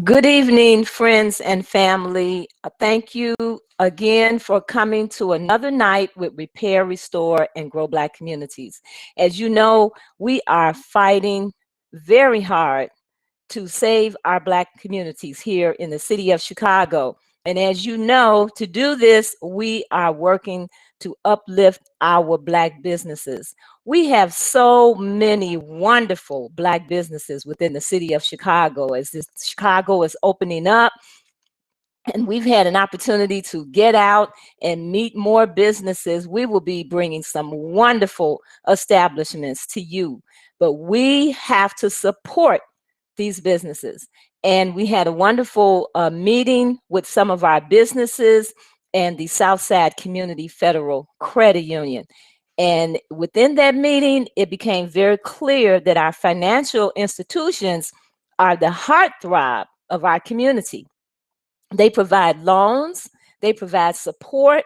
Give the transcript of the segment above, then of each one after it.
Good evening, friends and family. Thank you again for coming to another night with Repair, Restore, and Grow Black Communities. As you know, we are fighting very hard to save our Black communities here in the city of Chicago. And as you know, to do this, we are working to uplift our Black businesses. We have so many wonderful Black businesses within the city of Chicago. As Chicago is opening up, and we've had an opportunity to get out and meet more businesses, we will be bringing some wonderful establishments to you. But we have to support these businesses. And we had a wonderful meeting with some of our businesses and the Southside Community Federal Credit Union. And within that meeting, it became very clear that our financial institutions are the heartthrob of our community. They provide loans, they provide support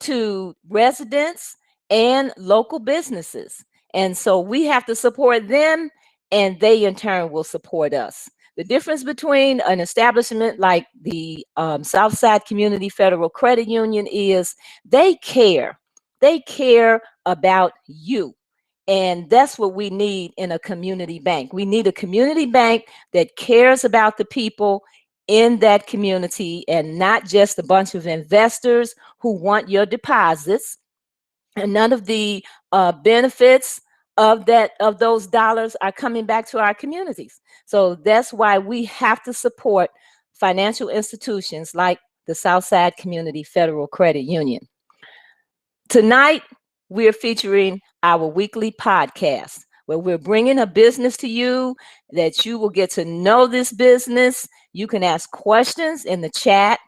to residents and local businesses. And so we have to support them, and they in turn will support us. The difference between an establishment like the Southside Community Federal Credit Union is they care. They care about you. And that's what we need in a community bank. We need a community bank that cares about the people in that community and not just a bunch of investors who want your deposits, and none of the benefits of those dollars are coming back to our communities. So that's why we have to support financial institutions like the Southside Community Federal Credit Union. Tonight, we're featuring our weekly podcast where we're bringing a business to you that you will get to know this business. You can ask questions in the chat,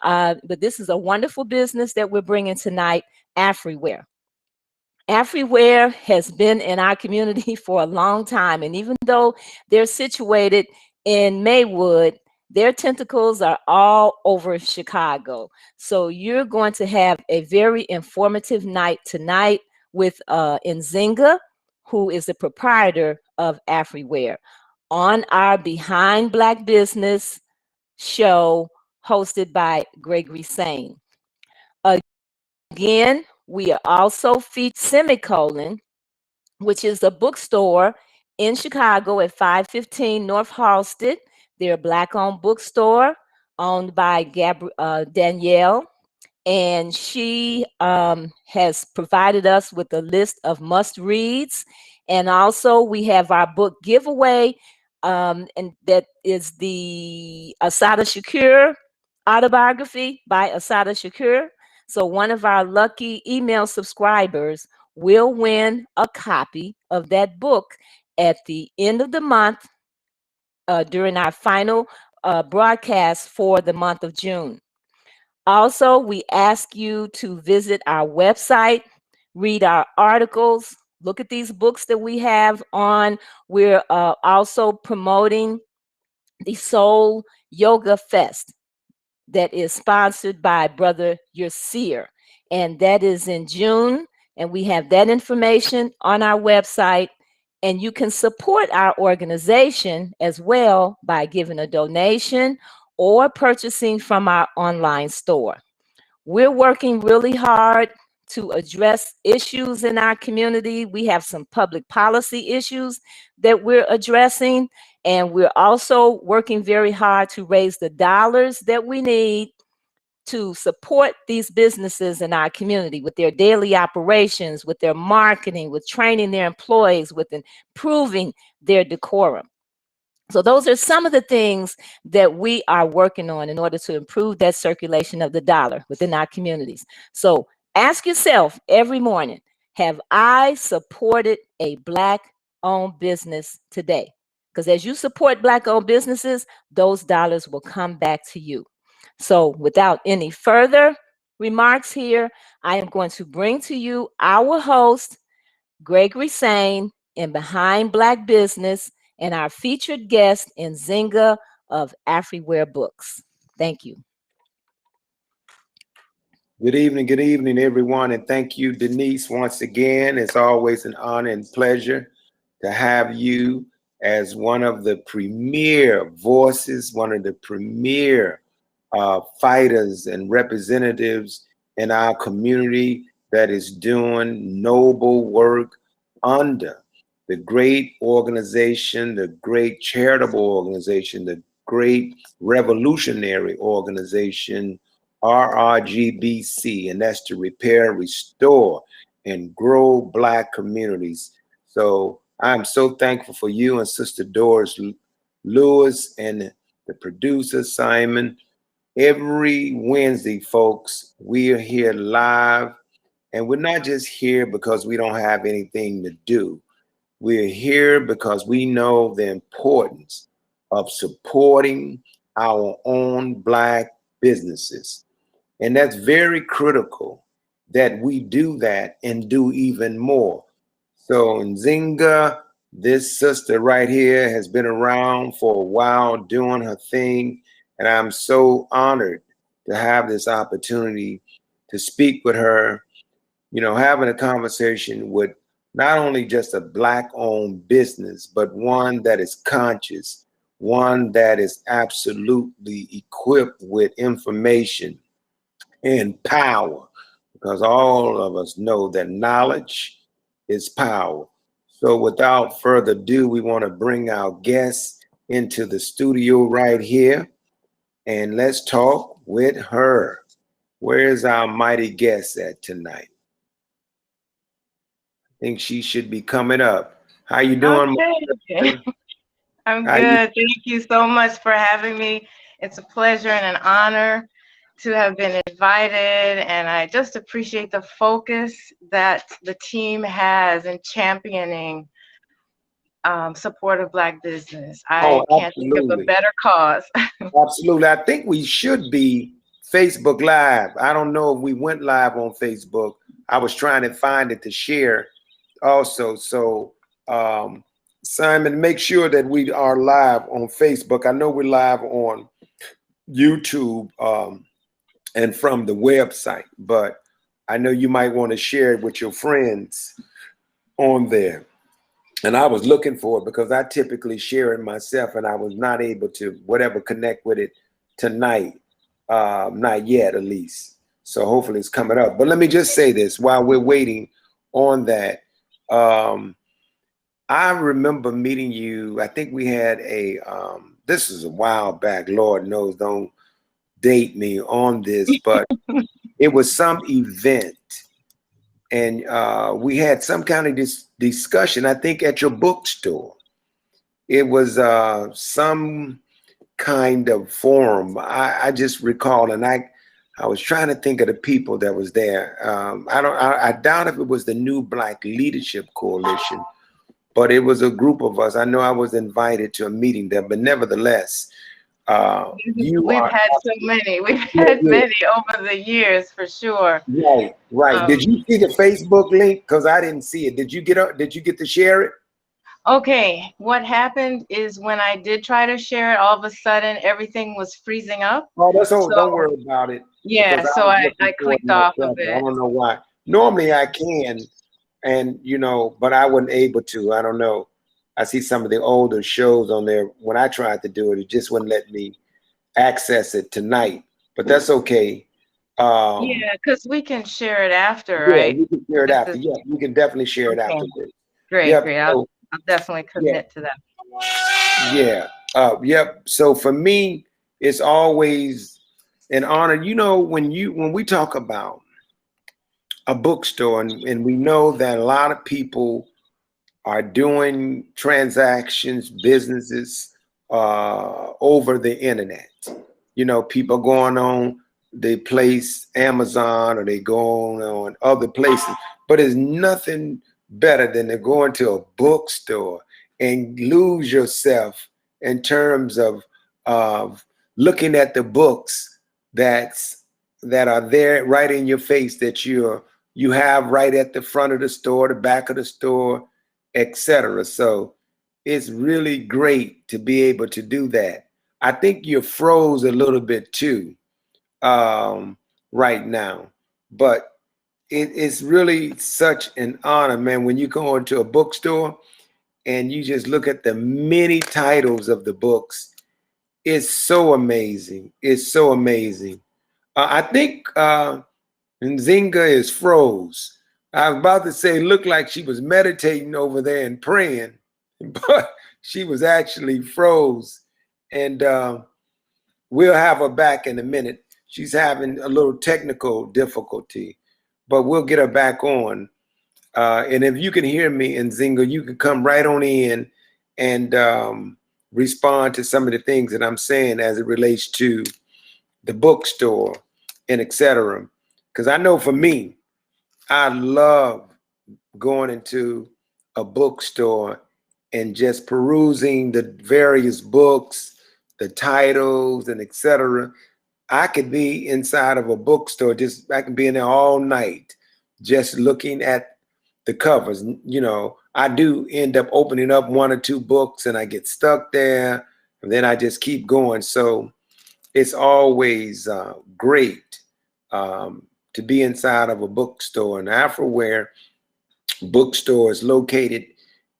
but this is a wonderful business that we're bringing tonight, Afriware. Afriware has been in our community for a long time, and even though they're situated in Maywood, their tentacles are all over Chicago. So you're going to have a very informative night tonight with Nzingha, who is the proprietor of Afriware, on our Behind Black Business show hosted by Gregory Sane. Again, we are also featuring Semicolon, which is a bookstore in Chicago at 515 North Halsted. They're a Black-owned bookstore owned by Danielle, and she has provided us with a list of must-reads. And also, we have our book giveaway, and that is the Assata Shakur autobiography by Assata Shakur. So one of our lucky email subscribers will win a copy of that book at the end of the month during our final broadcast for the month of June. Also, we ask you to visit our website, read our articles, look at these books that we have on. We're also promoting the Soul Yoga Fest that is sponsored by Brother Yasir, and that is in June, and we have that information on our website. And you can support our organization as well by giving a donation or purchasing from our online store. We're working really hard to address issues in our community. We have some public policy issues that we're addressing, and we're also working very hard to raise the dollars that we need to support these businesses in our community with their daily operations, with their marketing, with training their employees, with improving their decorum. So those are some of the things that we are working on in order to improve that circulation of the dollar within our communities. So ask yourself every morning, have I supported a Black owned business today. Because as you support Black owned businesses, those dollars will come back to you. So, without any further remarks here, I am going to bring to you our host, Gregory Sane, in Behind Black Business, and our featured guest, Nzingha of Afriware Books. Thank you. Good evening, everyone, and thank you, Denise, once again. It's always an honor and pleasure to have you as one of the premier voices, one of the premier fighters and representatives in our community that is doing noble work under the great organization, the great charitable organization, the great revolutionary organization, RRGBC, and that's to repair, restore, and grow Black communities. So I'm so thankful for you and Sister Doris Lewis and the producer, Simon. Every Wednesday, folks, we are here live, and we're not just here because we don't have anything to do. We're here because we know the importance of supporting our own Black businesses. And that's very critical that we do that and do even more. So Nzingha, this sister right here, has been around for a while doing her thing. And I'm so honored to have this opportunity to speak with her, you know, having a conversation with not only just a Black owned business, but one that is conscious, one that is absolutely equipped with information and power, because all of us know that knowledge is power. So without further ado, we want to bring our guests into the studio right here, and let's talk with her. Where's our mighty guest at tonight? I think she should be coming up. How you doing? Okay. I'm good. Thank you so much for having me. It's a pleasure and an honor to have been invited, and I just appreciate the focus that the team has in championing support of Black business. I can't think of a better cause. Absolutely. I think we should be Facebook Live. I don't know if we went live on Facebook. I was trying to find it to share also. So Simon, make sure that we are live on Facebook. I know we're live on YouTube and from the website, but I know you might want to share it with your friends on there. And I was looking for it because I typically share it myself, and I was not able to connect with it tonight. Not yet, at least. So hopefully it's coming up. But let me just say this while we're waiting on that. I remember meeting you. I think we had this is a while back. Lord knows, don't date me on this, but it was some event. And we had some kind of discussion, I think, at your bookstore. It was some kind of forum. I just recall, and I was trying to think of the people that was there. I doubt if it was the New Black Leadership Coalition, but it was a group of us. I know I was invited to a meeting there, but nevertheless, we've had so many. We've had many over the years, for sure. Right. Did you see the Facebook link? Because I didn't see it. Did you get to share it? Okay. What happened is when I did try to share it, all of a sudden everything was freezing up. Oh, that's all. So, don't worry about it. Yeah. So I clicked off of it. I don't know why. Normally I can, and but I wasn't able to. I don't know. I see some of the older shows on there. When I tried to do it, it just wouldn't let me access it tonight. But that's okay. Yeah, because we can share it after, right? Yeah, we can share it after. Yeah, we can definitely share it after this. Great. I'll definitely commit to that. Yeah. Yep. So for me, it's always an honor. When we talk about a bookstore, and we know that a lot of people are doing transactions, businesses over the internet. People going on the place Amazon, or they go on other places, but there's nothing better than to go into a bookstore and lose yourself in terms of looking at the books that are there right in your face, that you have right at the front of the store, the back of the store, etc. So it's really great to be able to do that. I think you're froze a little bit too right now, but it's really such an honor, man, when you go into a bookstore and you just look at the many titles of the books. It's so amazing. It's so amazing. I think Nzingha is froze. I was about to say, looked like she was meditating over there and praying, but she was actually froze. And we'll have her back in a minute. She's having a little technical difficulty, but we'll get her back on. And if you can hear me, Nzingha, you can come right on in and respond to some of the things that I'm saying as it relates to the bookstore and etc. Because I know for me, I love going into a bookstore and just perusing the various books, the titles, and etc. I could be inside of a bookstore, I can be in there all night, just looking at the covers. You know, I do end up opening up one or two books and I get stuck there, and then I just keep going. So it's always great to be inside of a bookstore. And Afriware Bookstore is located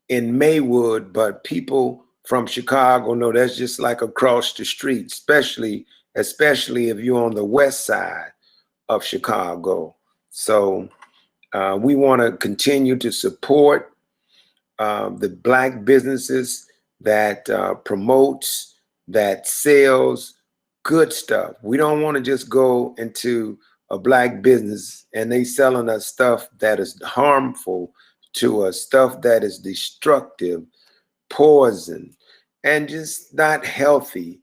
in Maywood, but people from Chicago know that's just like across the street, especially if you're on the west side of Chicago. So we want to continue to support the Black businesses that promotes, that sells good stuff. We don't want to just go into a Black business and they selling us stuff that is harmful to us, stuff that is destructive, poison, and just not healthy.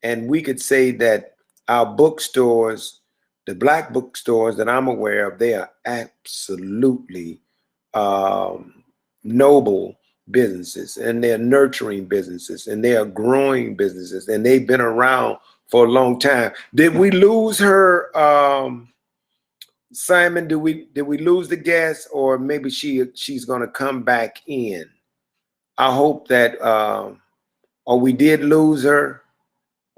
And we could say that our bookstores, the Black bookstores that I'm aware of, they are absolutely noble businesses, and they're nurturing businesses, and they are growing businesses, and they've been around for a long time. Did we lose her, Simon? Did we lose the guest, or maybe she's going to come back in? I hope that, or we did lose her.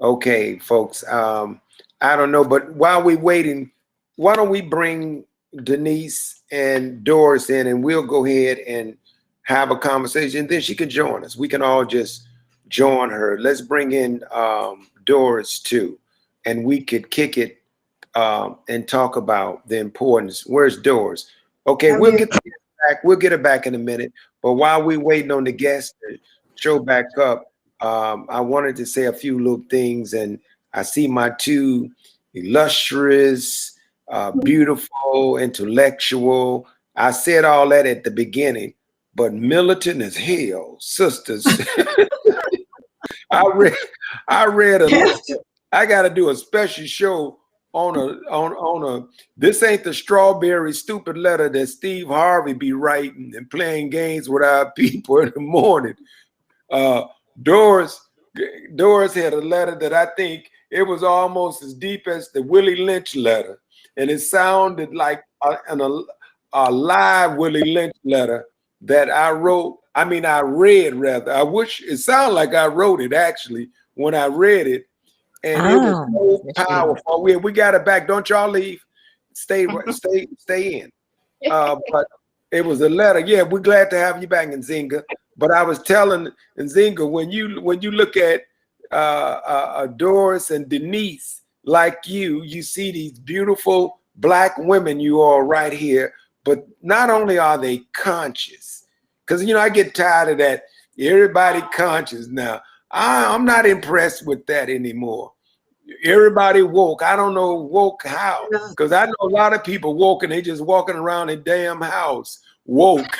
Okay, folks. I don't know, but while we're waiting, why don't we bring Denise and Doris in, and we'll go ahead and have a conversation. Then she can join us. We can all just join her. Let's bring in Doris too, and we could kick it and talk about the importance. Where's Doris? Okay, we'll get the guest back. We'll get her back in a minute. But while we're waiting on the guest to show back up, I wanted to say a few little things, and I see my two illustrious, beautiful, intellectual. I said all that at the beginning, but militant as hell, sisters. I read a letter. I got to do a special show on a. This ain't the strawberry stupid letter that Steve Harvey be writing and playing games with our people in the morning. Doris had a letter that I think it was almost as deep as the Willie Lynch letter, and it sounded like a live Willie Lynch letter that I wrote. I mean, I read rather. I wish it sounded like I wrote it actually when I read it, and it was so powerful. We got it back. Don't y'all leave. Stay in. But it was a letter. Yeah, we're glad to have you back, Nzingha. But I was telling Nzingha, when you look at Doris and Denise, like you see these beautiful Black women you are right here. But not only are they conscious, because I get tired of that. Everybody conscious now. I'm not impressed with that anymore. Everybody woke. I don't know woke how, because I know a lot of people woke and they just walking around in damn house woke.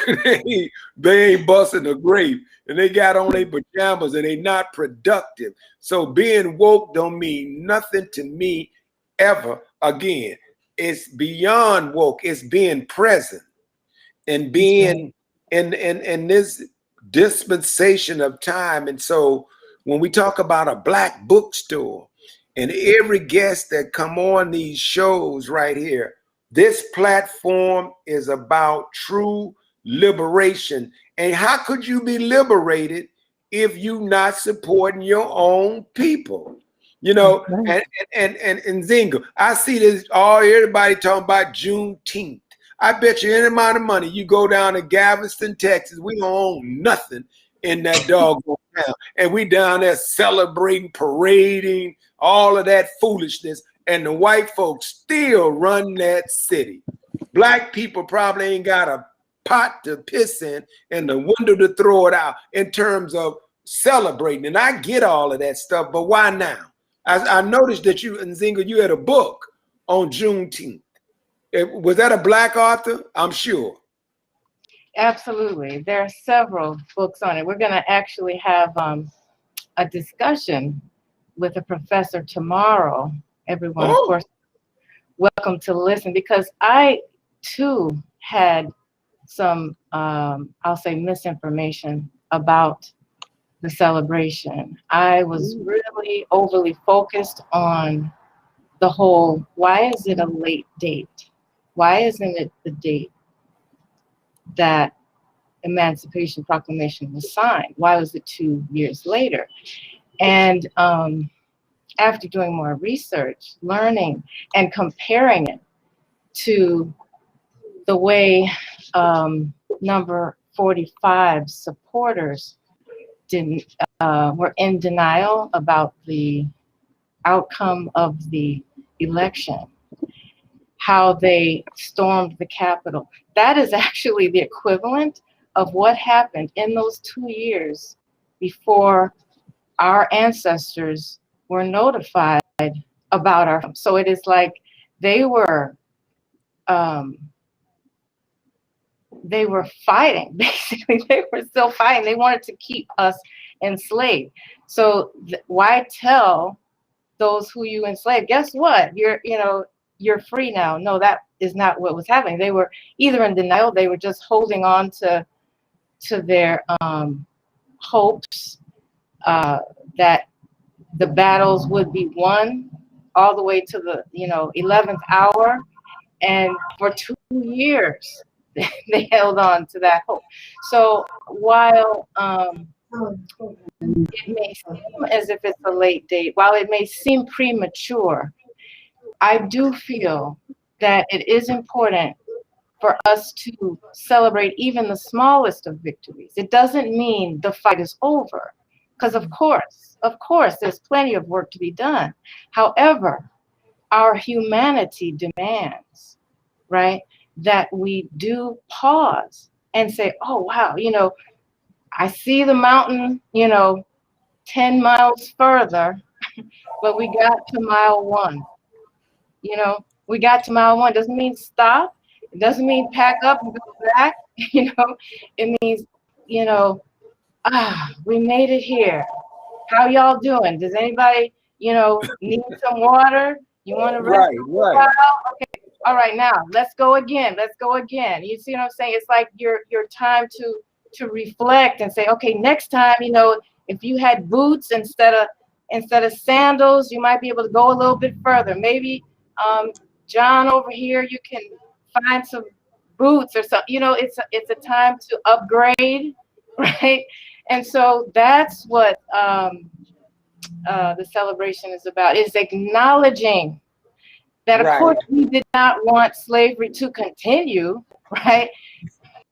they ain't busting a grape, and they got on their pajamas and they not productive. So being woke don't mean nothing to me ever again. It's beyond woke. It's being present and being in this dispensation of time. And so when we talk about a Black bookstore, and every guest that come on these shows right here, this platform is about true liberation. And how could you be liberated if you not supporting your own people? You know, and Nzingha, I see this everybody talking about Juneteenth. I bet you any amount of money you go down to Galveston, Texas, we don't own nothing in that doggone town. And we down there celebrating, parading, all of that foolishness. And the white folks still run that city. Black people probably ain't got a pot to piss in and the window to throw it out in terms of celebrating. And I get all of that stuff, but why now? I noticed that you, Nzingha, you had a book on Juneteenth. Was that a Black author? I'm sure. Absolutely. There are several books on it. We're going to actually have a discussion with a professor tomorrow. Everyone, of course, welcome to listen, because I, too, had some, I'll say, misinformation about the celebration. I was really overly focused on the whole, why is it a late date? Why isn't it the date that Emancipation Proclamation was signed? Why was it 2 years later? And after doing more research, learning, and comparing it to the way number 45 supporters were in denial about the outcome of the election, how they stormed the Capitol. That is actually the equivalent of what happened in those 2 years before our ancestors were notified about our. So it is like they were fighting. Basically, they were still fighting. They wanted to keep us enslaved. So why tell those who you enslaved, guess what? You're free now. No, that is not what was happening. They were either in denial, they were just holding on to their hopes that the battles would be won all the way to the 11th hour. And for 2 years, they held on to that hope. So while it may seem as if it's a late date, while it may seem premature, I do feel that it is important for us to celebrate even the smallest of victories. It doesn't mean the fight is over, because of course, there's plenty of work to be done. However, our humanity demands, right, that we do pause and say, oh, wow, I see the mountain, 10 miles further, but we got to mile 1. We got to mile 1. Doesn't mean stop. It doesn't mean pack up and go back. It means, we made it here. How y'all doing? Does anybody, need some water? You want to rest a while? Okay. All right, now let's go again. Let's go again. You see what I'm saying? It's like your time to reflect and say, okay, next time, if you had boots instead of sandals, you might be able to go a little bit further. Maybe John over here, you can find some boots or something. It's a time to upgrade, right? And so that's what the celebration is about, is acknowledging that, of course, we did not want slavery to continue, right?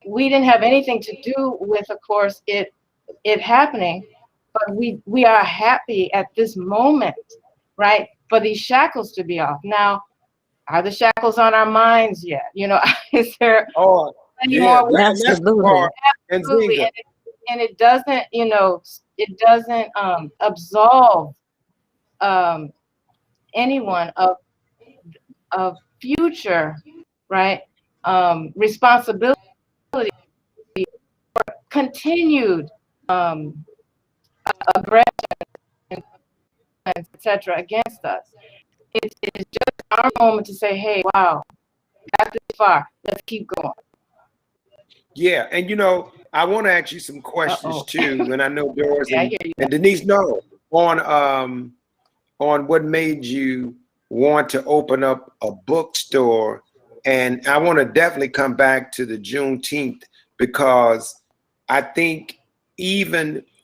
We didn't have anything to do with, of course, it happening, but we are happy at this moment, right, for these shackles to be off. Now, are the shackles on our minds yet? Is there any more? Absolutely. And it doesn't, absolve anyone of future, right, responsibility for continued aggression, etc. against us. It is just our moment to say, hey, wow, got this far. Let's keep going. Yeah, and I want to ask you some questions too, and I know Doris Yeah, I hear you. and Denise know on what made you want to open up a bookstore. And I want to definitely come back to the Juneteenth, because I think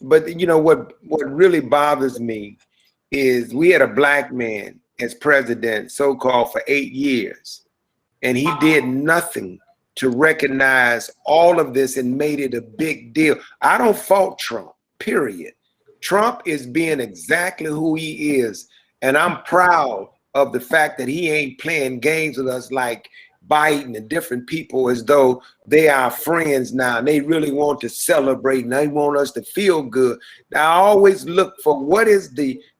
but what really bothers me is we had a black man as president, so-called, for 8 years, and he did nothing to recognize all of this and made it a big deal. I don't fault Trump, period. Trump is being exactly who he is, and I'm proud of the fact that he ain't playing games with us like Biden and different people as though they are friends now, and they really want to celebrate and they want us to feel good. Now, I always look for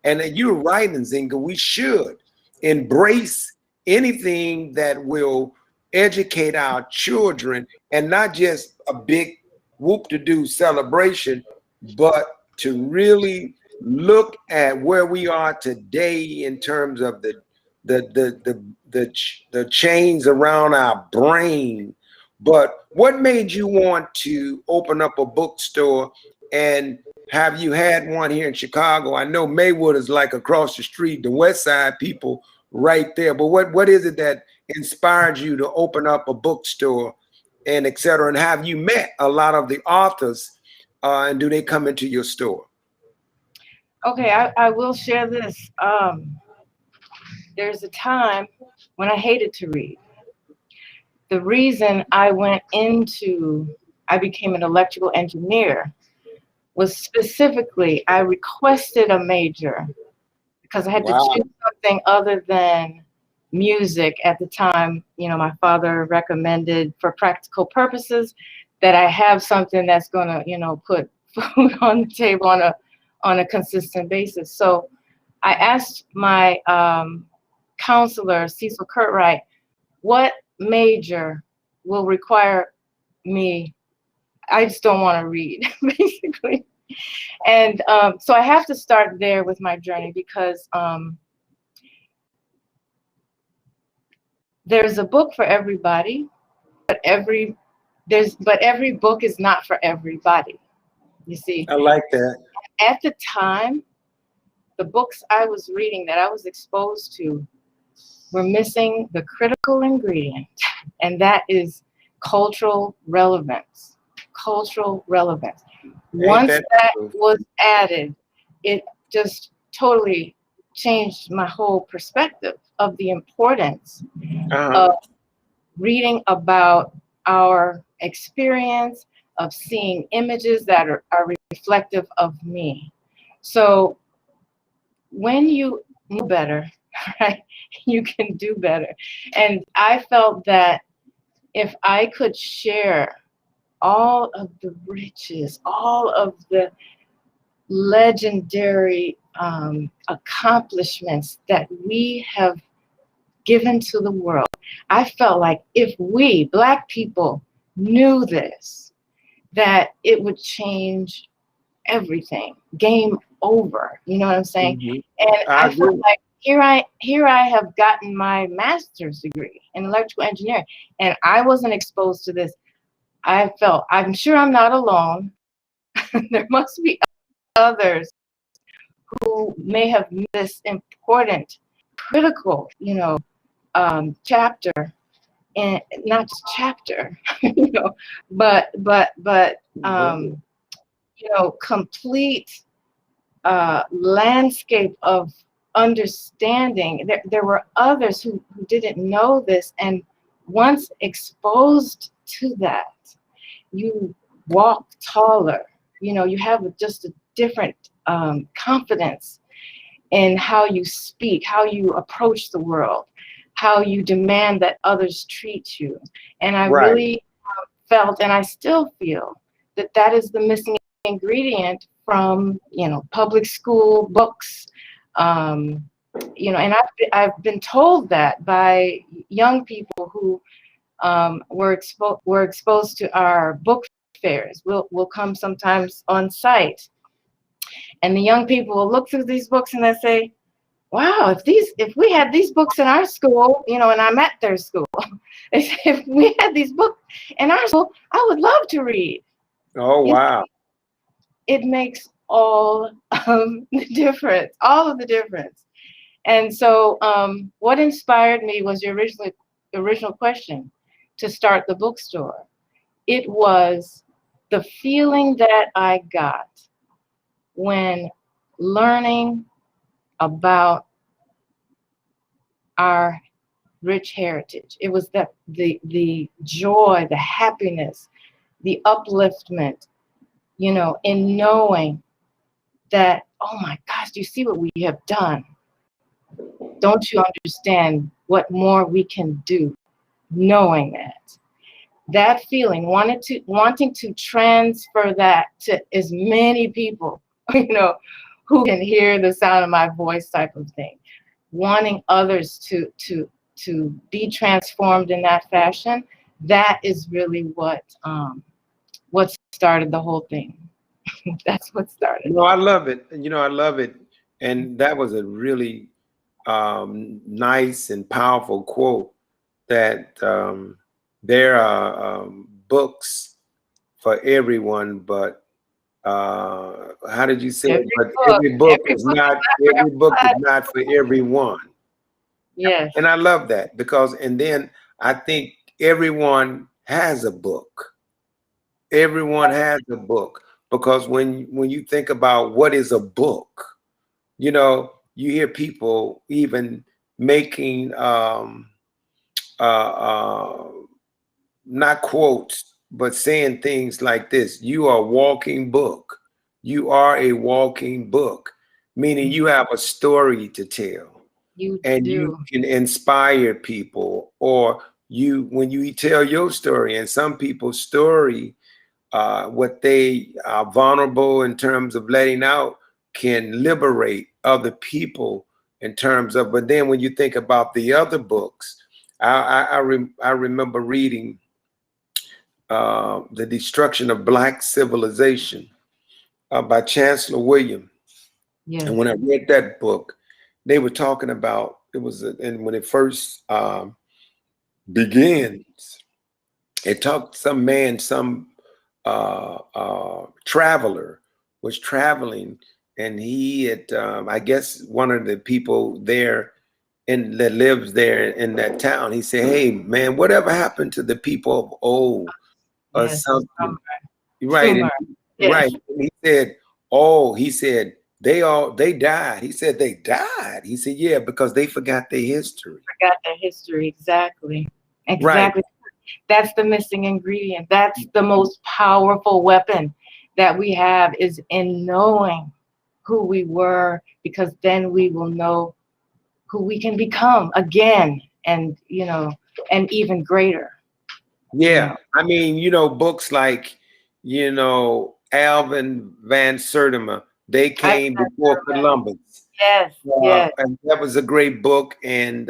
and you're right, Nzingha, we should embrace anything that will educate our children, and not just a big whoop-to-do celebration, but to really look at where we are today in terms of the chains around our brain. But what made you want to open up a bookstore, and have you had one here in Chicago? I know Maywood is like across the street, the West Side people right there. But what is it that inspired you to open up a bookstore and et cetera? And have you met a lot of the authors, and do they come into your store? Okay, I will share this. There's a time when I hated to read. The reason I became an electrical engineer was specifically, I requested a major because I had to choose something other than music at the time. My father recommended, for practical purposes, that I have something that's gonna, put food on the table on a consistent basis. So I asked my counselor, Cecil Curtright, what major will require me? I just don't want to read, basically. And so I have to start there with my journey, because there's a book for everybody, but every book is not for everybody. You see, I like that. at the time, the books I was reading, that I was exposed to, were missing the critical ingredient, and that is cultural relevance. Cultural relevance. Once that was added, it just totally changed my whole perspective of the importance of reading about our experience, of seeing images that are reflective of me. So when you know better, right, you can do better. And I felt that if I could share all of the riches, all of the legendary accomplishments that we have given to the world, I felt like if we, Black people, knew this, that it would change everything. Game over. You know what I'm saying? Mm-hmm. And I feel like here I have gotten my master's degree in electrical engineering, and I wasn't exposed to this. I'm sure I'm not alone. There must be others who may have missed this important, critical, chapter, and not just chapter, but complete landscape of understanding. There were others who didn't know this, and once exposed to that, you walk taller. You have just a different confidence in how you speak, how you approach the world, how you demand that others treat you. And I really felt, and I still feel, that is the missing ingredient from public school books. And I've been told that by young people who were exposed to our book fairs. We'll come sometimes on site, and the young people will look through these books and they say, wow, if we had these books in our school, you know, and I'm at their school, if we had these books in our school, I would love to read. Oh, wow. It makes all of the difference, all of the difference. And so what inspired me was your original question to start the bookstore. It was the feeling that I got when learning about our rich heritage. It was the joy, the happiness, the upliftment, you know, in knowing that, oh my gosh, do you see what we have done? Don't you understand what more we can do? Knowing that feeling, wanting to transfer that to as many people, you know, who can hear the sound of my voice, type of thing. Wanting others to be transformed in that fashion. That is really what started the whole thing. That's what started. No, I love it. You know, I love it. And that was a really nice and powerful quote that there are books for everyone, but how did you say it? But every book is not for everyone. Yes. And I love that because, and then I think everyone has a book. Everyone has a book because when you think about what is a book, you know, you hear people even making uh, not quotes, but saying things like this: "You are a walking book. You are a walking book," meaning you have a story to tell, and you can inspire people, or when you tell your story, and some people's story, what they are vulnerable in terms of letting out can liberate other people in terms of. But then when you think about the other books, I remember reading The Destruction of Black Civilization by Chancellor William. Yes. And when I read that book, they were talking about and when it first begins, it talked some traveler was traveling, and he had I guess one of the people there that lives there in that town. He said, "Hey man, whatever happened to the people of old?" Or something. Right. And, right. And he said, "Oh," he said, they died." He said, "They died." He said, "Yeah, because they forgot their history." Forgot their history. Exactly. Right. That's the missing ingredient. That's the most powerful weapon that we have, is in knowing who we were, because then we will know who we can become again, and you know, and even greater. Yeah. I mean, you know, books like, you know, Alvin Van Sertima, They Came Before Columbus. Yes. Yes. And that was a great book. And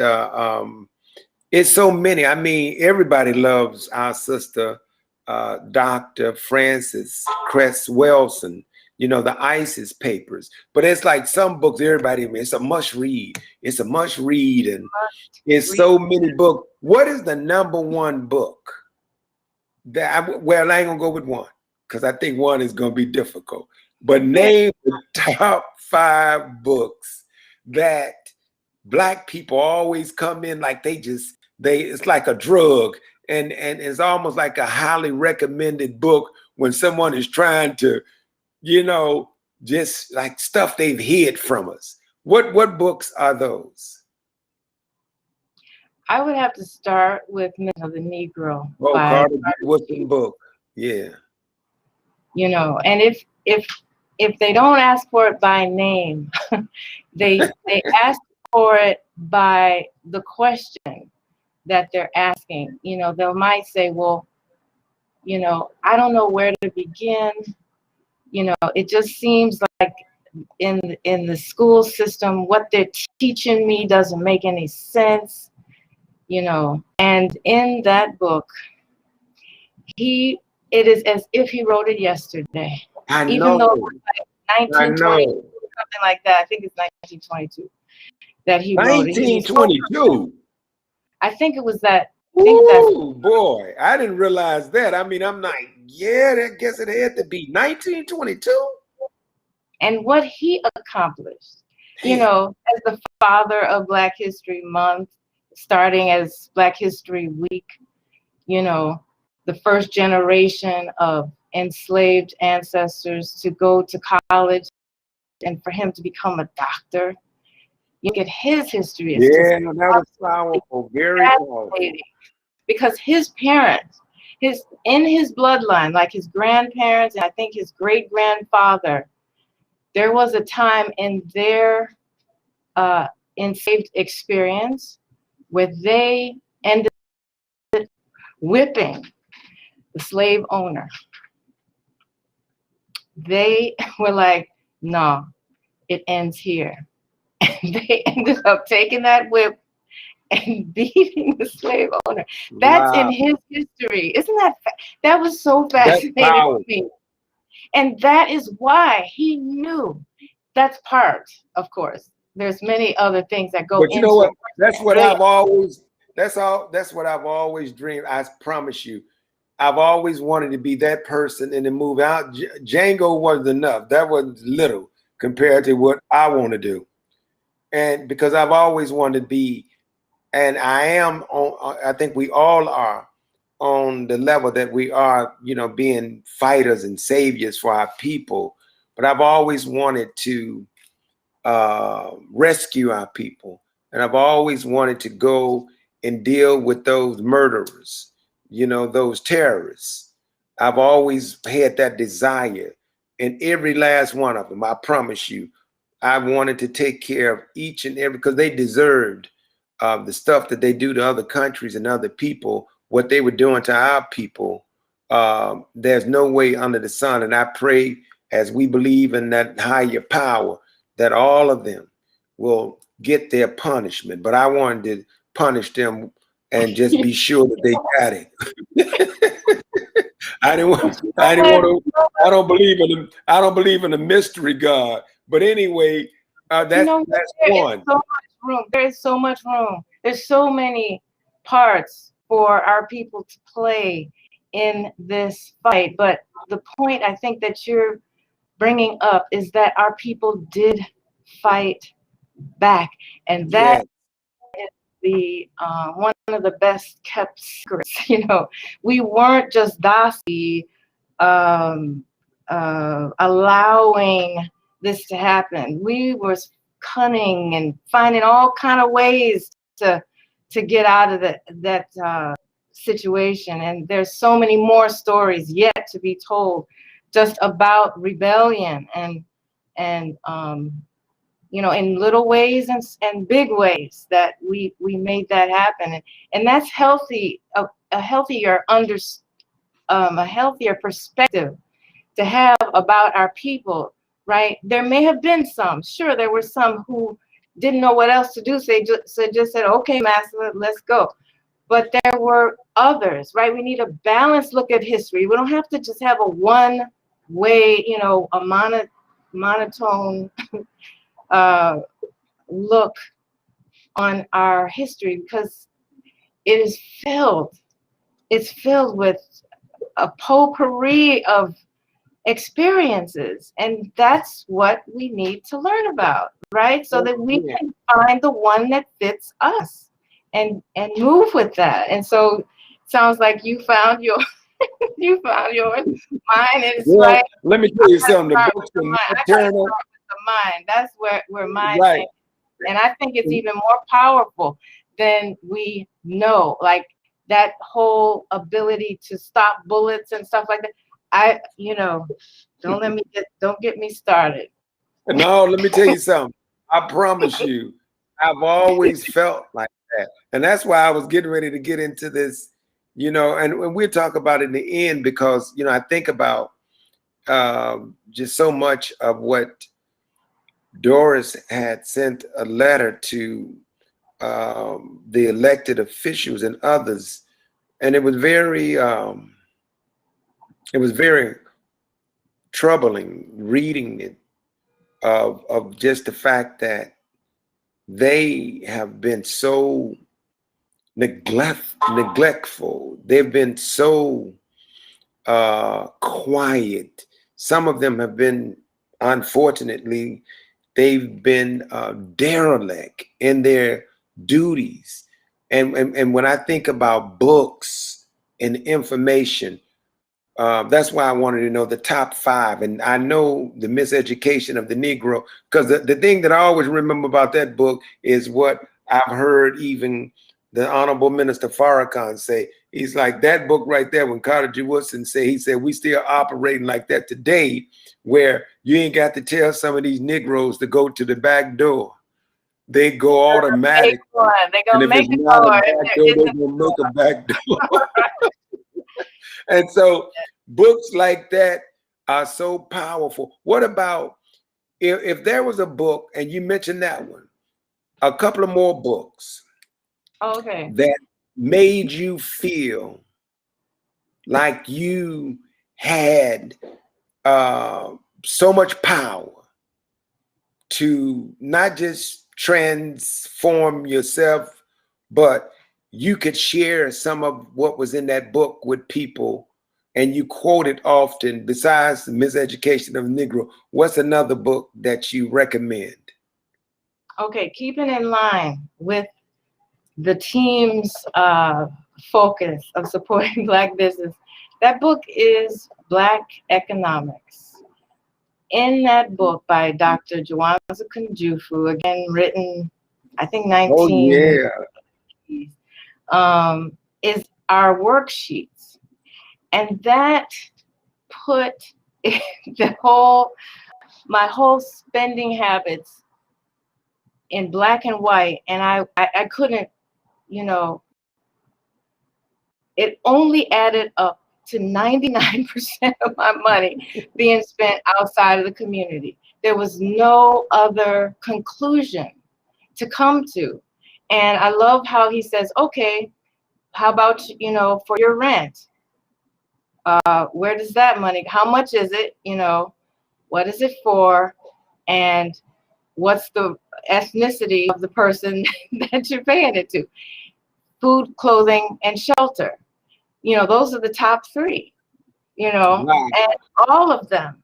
it's so many. I mean, everybody loves our sister, Dr. Frances Cress Welsing, you know, the ISIS papers. But it's like some books, everybody, it's a must read. It's a must read. And it's so many books. What is the number one book well, I ain't gonna go with one because I think one is gonna be difficult. But name the top 5 books that Black people always come in like it's like a drug, and it's almost like a highly recommended book when someone is trying to, you know, just like stuff they've hid from us. What books are those? I would have to start with Myth of the Negro. Oh, Carter G. Woodson book. Yeah. You know, and if they don't ask for it by name, they ask for it by the question that they're asking. You know, they might say, well, you know, I don't know where to begin. You know, it just seems like in the school system, what they're teaching me doesn't make any sense. You know, and in that book, it is as if he wrote it yesterday. I Even know. though it was like 1920, something like that. I think it's 1922. that he wrote. He was so 1922. I think it was that. I think that's Ooh, boy, I didn't realize that. I mean, I'm like, yeah, I guess it had to be 1922. and what he accomplished. You Man, know, as the father of Black History Month, starting as Black History Week, you know, the first generation of enslaved ancestors to go to college and for him to become a doctor. You look at his history, it's just yeah, that was powerful, very powerful. fascinating because his parents, in his bloodline, like his grandparents, and I think his great grandfather, there was a time in their enslaved experience where they ended up whipping the slave owner. They were like, no, it ends here. And they ended up taking that whip and beating the slave owner. That's in Wow, his history. Isn't that that was so that's fascinating to powerful. me. And that is why he knew. That's part, of course. There's many other things that go But you know into what? it. That's what Brilliant. I've always. That's all. That's what I've always dreamed. I promise you, I've always wanted to be that person in the movie. Django wasn't enough. That was little compared to what I want to do. And because I've always wanted to be, and I am on. I think we all are on the level that we are. You know, being fighters and saviors for our people. But I've always wanted to rescue our people. And I've always wanted to go and deal with those murderers, you know, those terrorists. I've always had that desire in every last one of them. I promise you, I wanted to take care of each and every, because they deserved the stuff that they do to other countries and other people, what they were doing to our people. There's no way under the sun. And I pray, as we believe in that higher power, that all of them will get their punishment. But I wanted to punish them and just be sure that they got it. I didn't want. I didn't want to. I don't believe in the. I don't believe in the mystery God. But anyway, You that's know, one. so much room. There is so much room. There's so many parts for our people to play in this fight. But the point I think that you're bringing up is that our people did fight back, and that Yeah. is the one of the best kept secrets. You know, we weren't just docile, um, allowing this to happen. We were cunning and finding all kind of ways to get out of that situation. And there's so many more stories yet to be told, just about rebellion and you know, in little ways and big ways that we made that happen. And that's healthy, a healthier a healthier perspective to have about our people, right? There may have been some, sure, there were some who didn't know what else to do, so they just said, okay, master, let's go. But there were others, right? We need a balanced look at history. We don't have to just have a one way, you know, a monotone look on our history, because it is it's filled with a potpourri of experiences, and that's what we need to learn about, right? So that we Yeah. can find the one that fits us and move with that. And so it sounds like you found your you found yours. Mine is Well, right. let me I tell you gotta something. The start with books the are mind. I gotta maternal. start with the mind. That's where my Right. thing. And I think it's even more powerful than we know. Like that whole ability to stop bullets and stuff like that. You know, don't get me started. No, let me tell you something. I promise you, I've always felt like that. And that's why I was getting ready to get into this, you know, and we'll talk about it in the end because, you know, I think about just so much of what Doris had sent a letter to the elected officials and others. And it was very troubling reading it of just the fact that they have been so neglectful. They've been so quiet. Some of them have been, unfortunately, they've been derelict in their duties. And when I think about books and information, that's why I wanted to know the top 5. And I know the miseducation of the Negro, because the thing that I always remember about that book is what I've heard even the Honorable Minister Farrakhan say. He's like, that book right there, when Carter G. Woodson said, he said, we still operating like that today, where you ain't got to tell some of these Negroes to go to the back door. They go automatic. They're And gonna if make it's it not a for back door, they're going to make a back door. And so books like that are so powerful. What about if there was a book, and you mentioned that one, a couple of more books that made you feel like you had so much power to not just transform yourself, but you could share some of what was in that book with people, and you quote it often. Besides the Miseducation of the Negro, what's another book that you recommend? Okay, keeping in line with the team's focus of supporting Black business, that book is Black Economics. In that book by Dr. Jawanza Kunjufu, again written, I think, 19. Is our worksheets, and that put my whole spending habits in black and white, and I couldn't, you know, it only added up to 99% of my money being spent outside of the community. There was no other conclusion to come to. And I love how he says, okay, how about, you know, for your rent? Where does that money, how much is it? You know, what is it for? And what's the ethnicity of the person that you're paying it to? Food, clothing, and shelter. You know, those are the top 3, you know, Wow. and all of them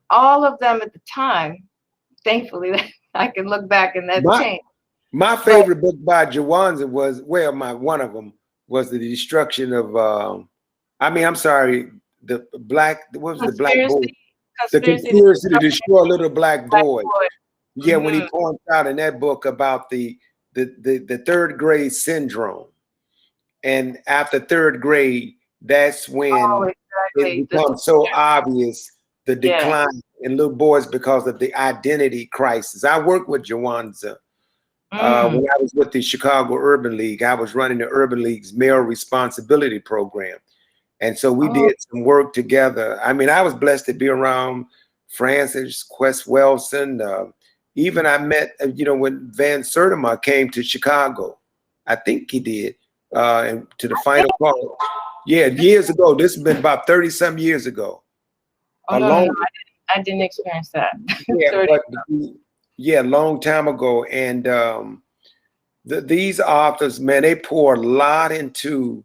at the time, thankfully, I can look back and that's changed. My favorite book by Jawanza was, well, one of them was The Destruction of, I'm sorry, the black, what was the black boy? The Conspiracy to Destroy Little Black Boy. Yeah, when he points out in that book about the 3rd grade syndrome. And after 3rd grade, that's when it becomes so obvious, the decline in little boys because of the identity crisis. I worked with Jawanza when I was with the Chicago Urban League. I was running the Urban League's Male Responsibility Program. And so we did some work together. I mean, I was blessed to be around Francis Quest Wellson. Even I met, when Van Sertima came to Chicago. I think he did, and to the Final Call. Yeah, years ago. This has been about 30-some years ago. No, I didn't experience that. Yeah, long time ago. And these authors, man, they pour a lot into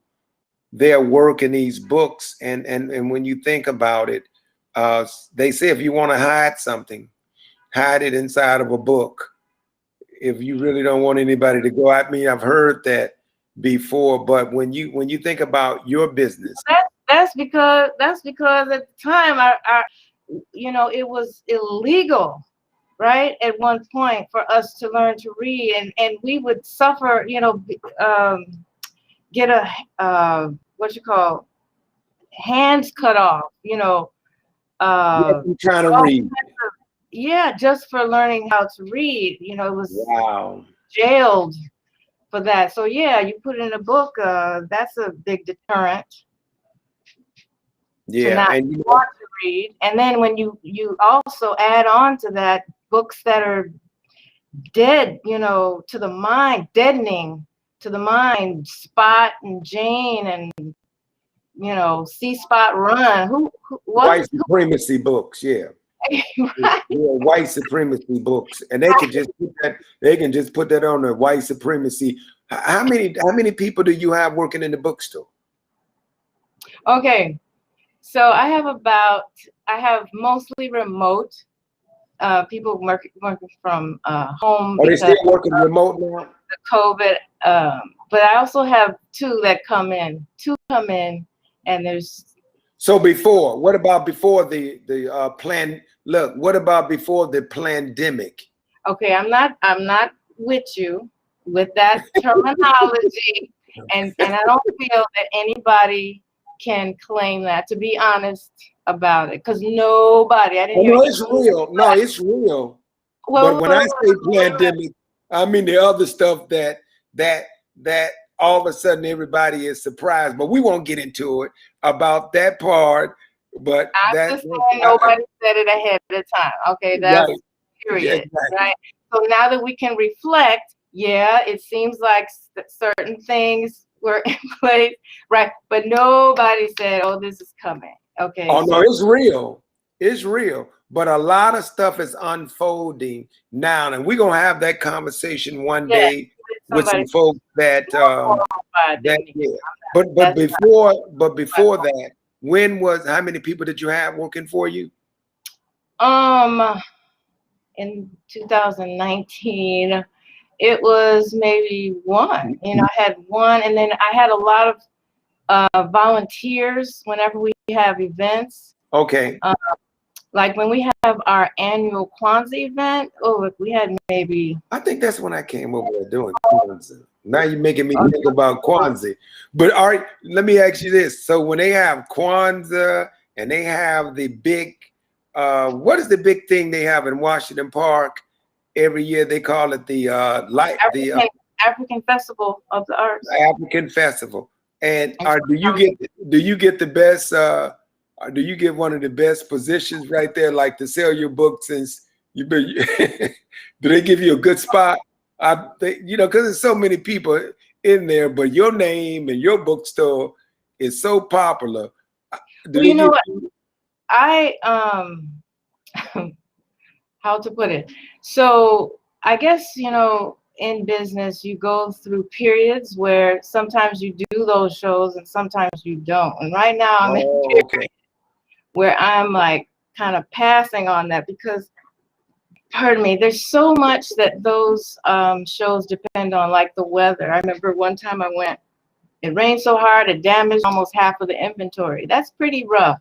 their work in these books. And when you think about it, they say if you want to hide something, hide it inside of a book. If you really don't want anybody to go, I mean, I've heard that before, but when you think about your business, that's because at the time it was illegal, right, at one point for us to learn to read, and we would suffer, get a hands cut off, trying to read. Yeah, just for learning how to read, it was jailed for that. So yeah, you put in a book, that's a big deterrent. Yeah, to not want to read. And then when you also add on to that books that are dead, to the mind, deadening to the mind, Spot and Jane and See Spot Run. White supremacy books, yeah. Right. Yeah, white supremacy books, and they can just put that. They can just put that on the white supremacy. How many people do you have working in the bookstore? Okay, so I have mostly remote people working from home Are they still because working remote now? of COVID. But I also have two come in, and there's. So before, what about before the plan? Look, what about before the pandemic? Okay, I'm not with you with that terminology, and I don't feel that anybody can claim that, to be honest about it, because nobody, I didn't hear No, it's anybody. real. No, it's real. But Well, when I say pandemic, I mean the other stuff that all of a sudden everybody is surprised. But we won't get into it about that part. But I'm just saying nobody said it ahead of time. Okay, that's right. Yeah, period, exactly. right? So now that we can reflect, yeah, it seems like certain things were in place, right? But nobody said, "Oh, this is coming." Okay. Oh no, it's real. It's real. But a lot of stuff is unfolding now, and we're gonna have that conversation one day with some folks that yeah. But before that, how many people did you have working for you? In 2019, it was maybe one. You know, I had one, and then I had a lot of volunteers whenever we have events. Okay. Like when we have our annual Kwanzaa event, we had maybe. I think that's when I came over there doing Kwanzaa. Now you're making me think about Kwanzaa. But all right, let me ask you this. So when they have Kwanzaa and they have the big, what is the big thing they have in Washington Park every year? They call it the African Festival of the Arts. African Festival. And do you get the best? Do you get one of the best positions right there, like to sell your books? Since you been, do they give you a good spot? I think, you know, because there's so many people in there, but your name and your bookstore is so popular. Well, you know what? I how to put it? So I guess, you know, in business, you go through periods where sometimes you do those shows and sometimes you don't. And right now I'm in a period where I'm like kind of passing on that because, pardon me, there's so much that those shows depend on, like the weather. I remember one time I went, it rained so hard it damaged almost half of the inventory. That's pretty rough.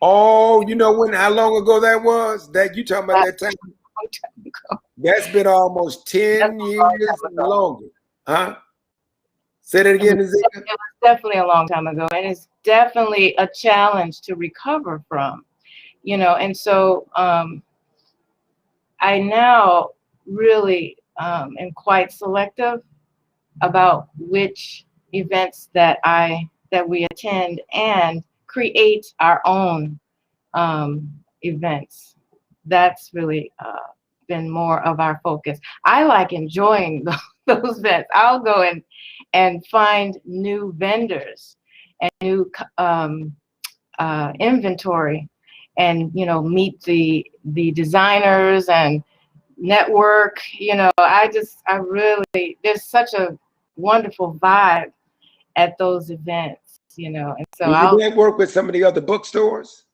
Oh, you know how long ago that was? That you talking about that time? A long time ago. That's been almost 10 years longer. Huh? Say that again, Nzingha. It was definitely a long time ago, and it's definitely a challenge to recover from, you know. And so I now really am quite selective about which events that we attend and create our own events. That's really been more of our focus. I like enjoying those events. I'll go and find new vendors and new inventory, and meet the designers and network. I really, there's such a wonderful vibe at those events, and so Do you network with some of the other bookstores?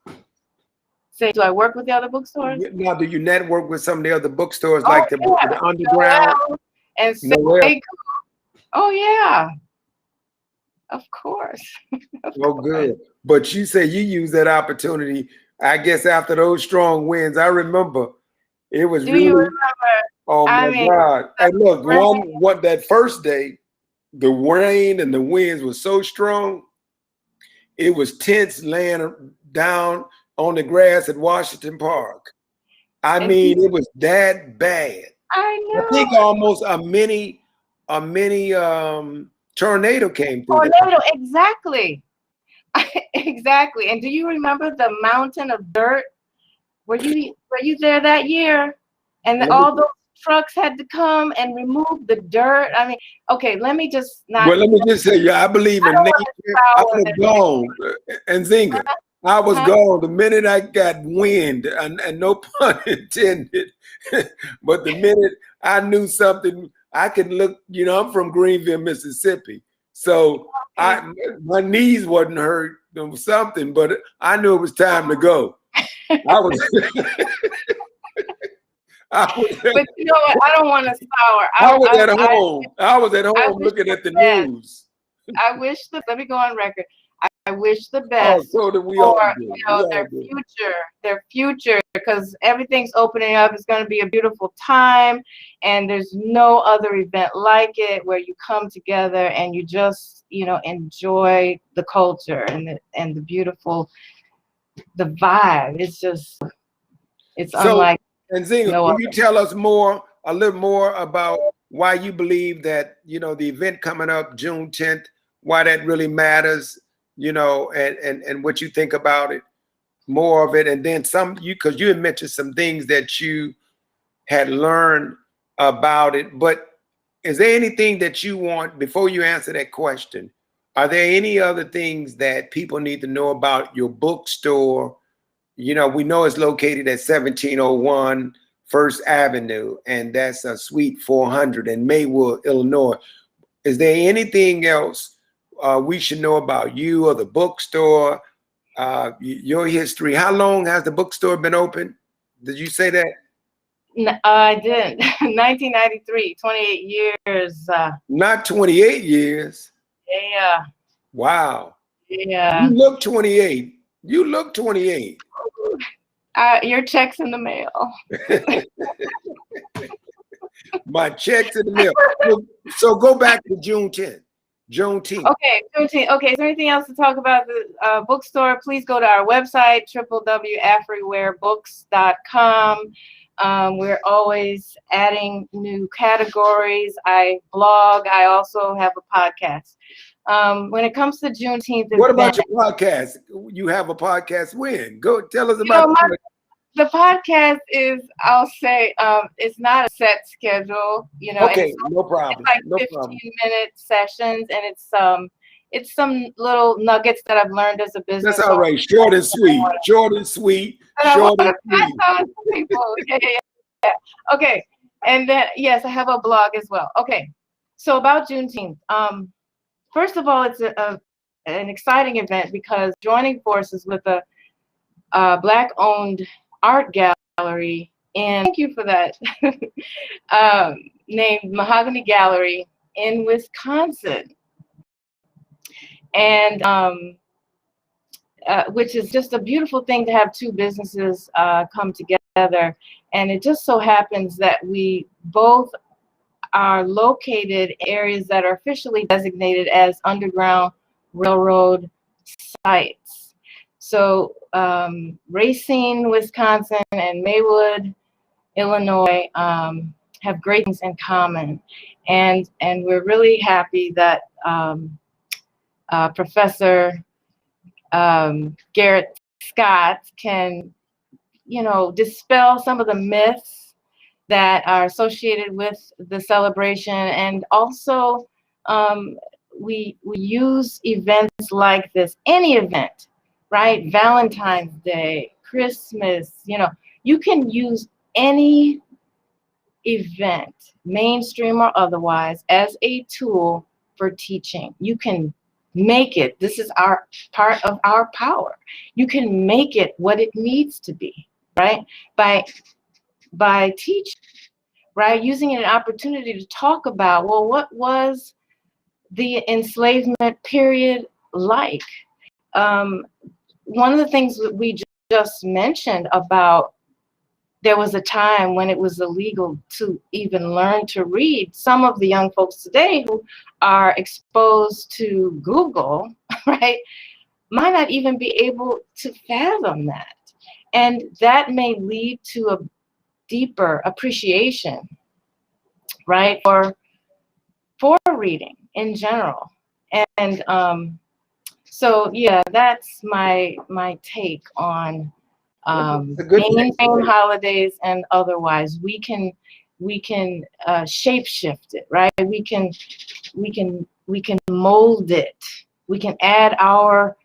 Say, do I work with the other bookstores? Now, do you network with some of the other bookstores, like the Underground? And say, oh yeah, of course. Good. But you say you use that opportunity, I guess, after those strong winds. I remember it was Do you remember? Oh my God. And look, one that first day, the rain and the winds were so strong, it was tents laying down on the grass at Washington Park. I mean, it was that bad. I know. I think almost a mini tornado came through. Tornado, exactly. Exactly. And do you remember the mountain of dirt? Were you there that year? And all those trucks had to come and remove the dirt. I mean, okay, let me just not. Well, let me just say, I believe in nature. I would have gone, Nzingha. I was Huh? gone the minute I got wind, and no pun intended. But the minute I knew something, I could look. You know, I'm from Greenville, Mississippi, so Okay. my knees wasn't hurt or something, but I knew it was time to go. I was, I was, But you know what? I don't want to sour. I was at home. I was at I home wish looking the at the best. news. I wish let me go on record. I wish the Oh, best so that we all for do. We all do. their future, because everything's opening up. It's going to be a beautiful time, and there's no other event like it where you come together and you just enjoy the culture and the beautiful the vibe. It's So, unlike Nzingha, no will other. you tell us a little more about why you believe that, the event coming up June 10th, why that really matters, and what you think about it, more of it, and then because you had mentioned some things that you had learned about it, but is there anything that you want, before you answer that question, are there any other things that people need to know about your bookstore? We know it's located at 1701 First Avenue, and that's a Suite 400 in Maywood, Illinois. Is there anything else we should know about you or the bookstore, your history? How long has the bookstore been open? Did you say that? I did. 1993, 28 years. Not 28 years. Yeah, Wow. yeah. You look 28. You look 28. Your check's in the mail. My check's in the mail. So go back to June 10th. Juneteenth. Okay, Juneteenth. Okay, is there anything else to talk about the bookstore? Please go to our website, www.afriwarebooks.com. We're always adding new categories. I blog. I also have a podcast. When it comes to Juneteenth What event, about your podcast? You have a podcast when? Go tell us about the podcast is, I'll say, it's not a set schedule, Okay, and no problem. it's like No 15-minute sessions, and it's some little nuggets that I've learned as a business That's all right. Short and sweet. Short and sweet. Short and sweet. People. Yeah. Okay. And then yes, I have a blog as well. Okay. So about Juneteenth. First of all, it's an exciting event because joining forces with a Black-owned art gallery, and thank you for that, named Mahogany Gallery in Wisconsin, and which is just a beautiful thing to have two businesses come together. And it just so happens that we both are located in areas that are officially designated as Underground Railroad sites. So Racine, Wisconsin, and Maywood, Illinois, have great things in common, and we're really happy that Professor Garrett Scott can, dispel some of the myths that are associated with the celebration, and also we use events like this, any event, right? Valentine's Day, Christmas, you can use any event, mainstream or otherwise, as a tool for teaching. You can make it, this is our part of our power. You can make it what it needs to be, right? By teaching, right? Using an opportunity to talk about, well, what was the enslavement period like? One of the things that we just mentioned about, there was a time when it was illegal to even learn to read. Some of the young folks today who are exposed to Google, right, might not even be able to fathom that. And that may lead to a deeper appreciation, right, for reading in general. And so yeah, that's my take on mainstream holidays and otherwise. We can shape shift it, right? We can mold it. We can add our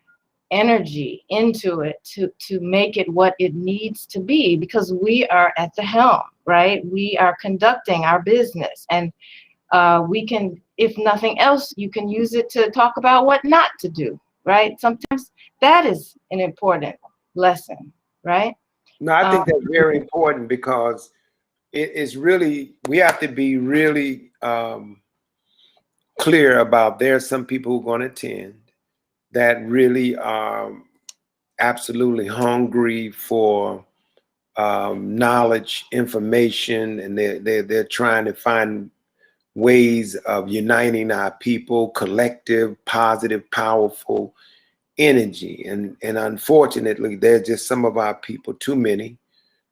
energy into it to make it what it needs to be, because we are at the helm, right? We are conducting our business, and we can, if nothing else, you can use it to talk about what not to do, right? Sometimes that is an important lesson, right? No, I think that's very important because it is really, we have to be really clear about there's some people who are going to attend that really are absolutely hungry for knowledge, information, and they're trying to find ways of uniting our people, collective, positive, powerful energy. And unfortunately, there's just some of our people, too many,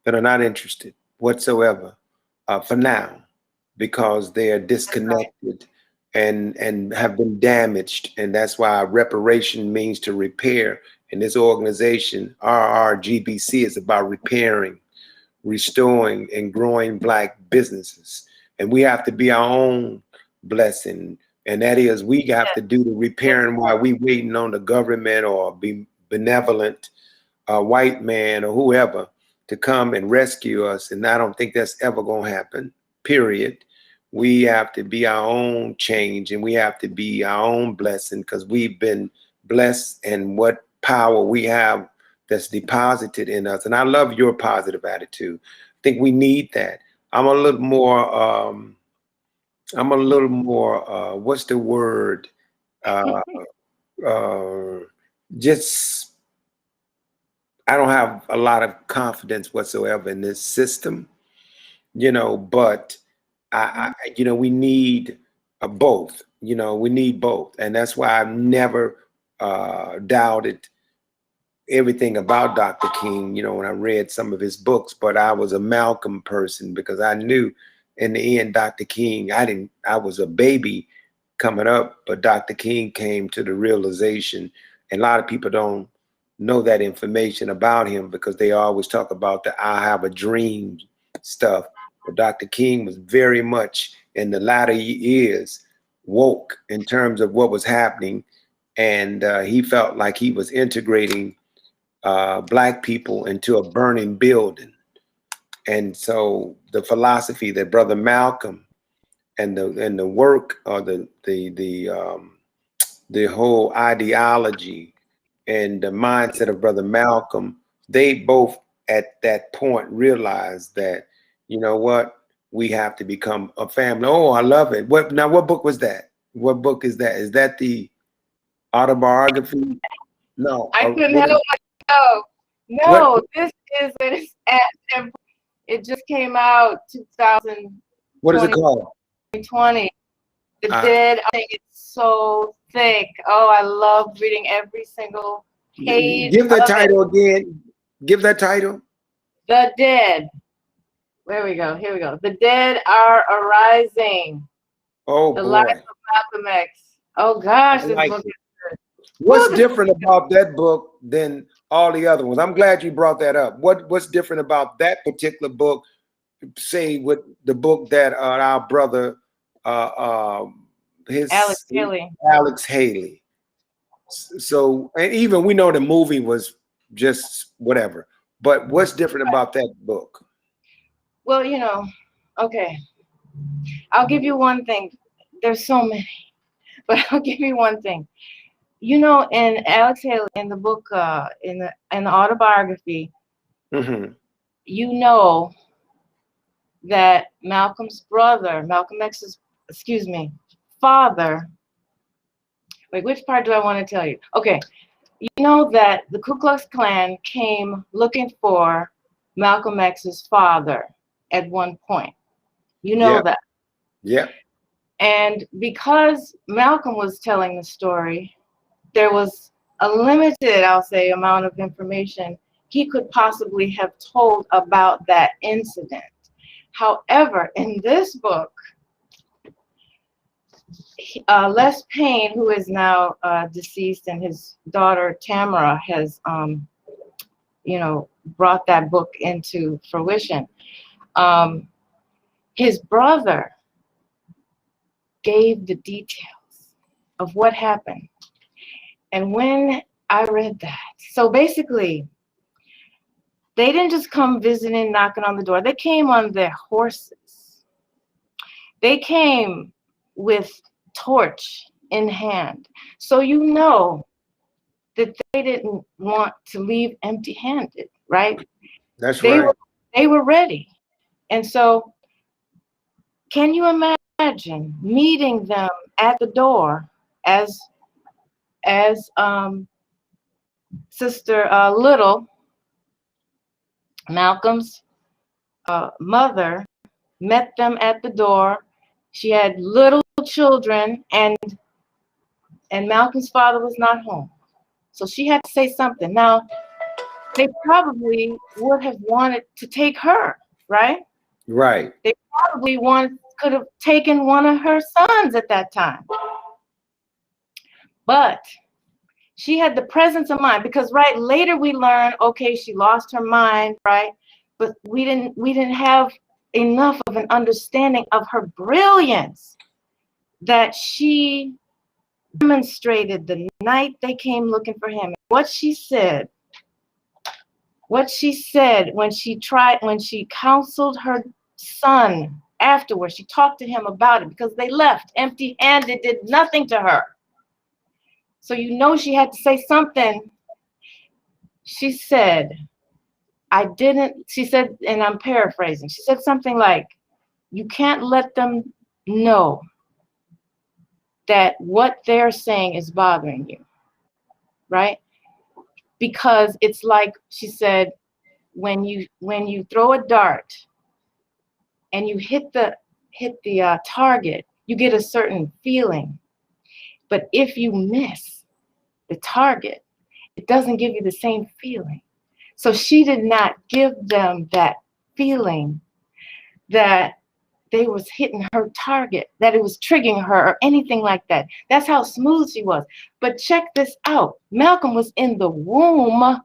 that are not interested whatsoever for now, because they are disconnected and have been damaged. And that's why reparation means to repair. And this organization, RRGBC, is about repairing, restoring, and growing Black businesses. And we have to be our own blessing. And that is, we have to do the repairing while we waiting on the government or be benevolent white man or whoever to come and rescue us. And I don't think that's ever going to happen, period. We have to be our own change, and we have to be our own blessing, because we've been blessed, and what power we have that's deposited in us. And I love your positive attitude. I think we need that. I'm a little more, what's the word? Just, I don't have a lot of confidence whatsoever in this system, but we need both, we need both. And that's why I've never doubted everything about Dr. King, when I read some of his books, but I was a Malcolm person because I knew in the end, Dr. King, I was a baby coming up, but Dr. King came to the realization, and a lot of people don't know that information about him because they always talk about the I have a dream stuff. But Dr. King was very much in the latter years woke in terms of what was happening. And he felt like he was integrating Black people into a burning building. And so the philosophy that Brother Malcolm and the work, or the whole ideology and the mindset of Brother Malcolm, they both at that point realized that, you know what, we have to become a family. Oh, I love it. What book was that? What book is that? Is that the autobiography? No. I couldn't help myself. No, this is it just came out 2020. What is it called? The Dead. I think it's so thick. Oh, I love reading every single page. Give the title again. Give that title. The Dead. There we go. Here we go. The Dead Are Arising. Oh, the boy. Life of Malcolm X. Oh gosh, this like book is good. What's different about that book than all the other ones? I'm glad you brought that up. What's different about that particular book, say, with the book that our brother Alex Haley. So, and even we know the movie was just whatever, but what's different about that book? Well, okay, I'll give you one thing. There's so many, but I'll give you one thing. In Alex Haley, in the book, in the autobiography, that Malcolm's brother, Malcolm X's, father. Wait, which part do I want to tell you? Okay, that the Ku Klux Klan came looking for Malcolm X's father at one point. That. Yeah. And because Malcolm was telling the story, there was a limited, I'll say, amount of information he could possibly have told about that incident. However, in this book, Les Payne, who is now deceased, and his daughter Tamara has, brought that book into fruition. His brother gave the details of what happened. And when I read that. So basically, they didn't just come visiting, knocking on the door. They came on their horses. They came with torch in hand. So you know that they didn't want to leave empty-handed, right? That's They right. were they were ready. And so can you imagine meeting them at the door as Sister Little, Malcolm's mother, met them at the door. She had little children, and Malcolm's father was not home. So she had to say something. Now, they probably would have wanted to take her, right? Right. They probably could have taken one of her sons at that time. But she had the presence of mind, because right later we learned, okay, she lost her mind, right? But we didn't have enough of an understanding of her brilliance that she demonstrated the night they came looking for him. What she said when she counseled her son afterwards, she talked to him about it, because they left empty-handed, did nothing to her. So you know she had to say something. She said, she said, and I'm paraphrasing, she said something like, you can't let them know that what they're saying is bothering you, right? Because it's like, she said, when you throw a dart and you hit the target, you get a certain feeling. But if you miss the target, it doesn't give you the same feeling. So she did not give them that feeling that they was hitting her target, that it was triggering her or anything like that. That's how smooth she was. But check this out. Malcolm was in the womb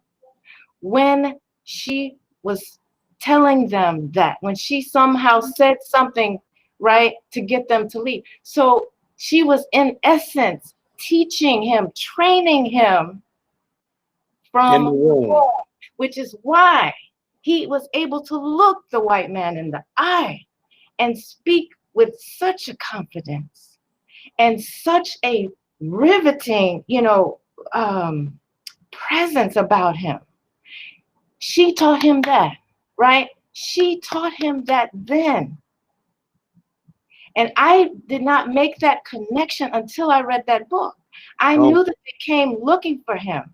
when she was telling them that, when she somehow said something, right, to get them to leave. So she was in essence teaching him, training him from the womb, which is why he was able to look the white man in the eye and speak with such a confidence and such a riveting, presence about him. She taught him that, right? She taught him that then. And I did not make that connection until I read that book. I knew that they came looking for him,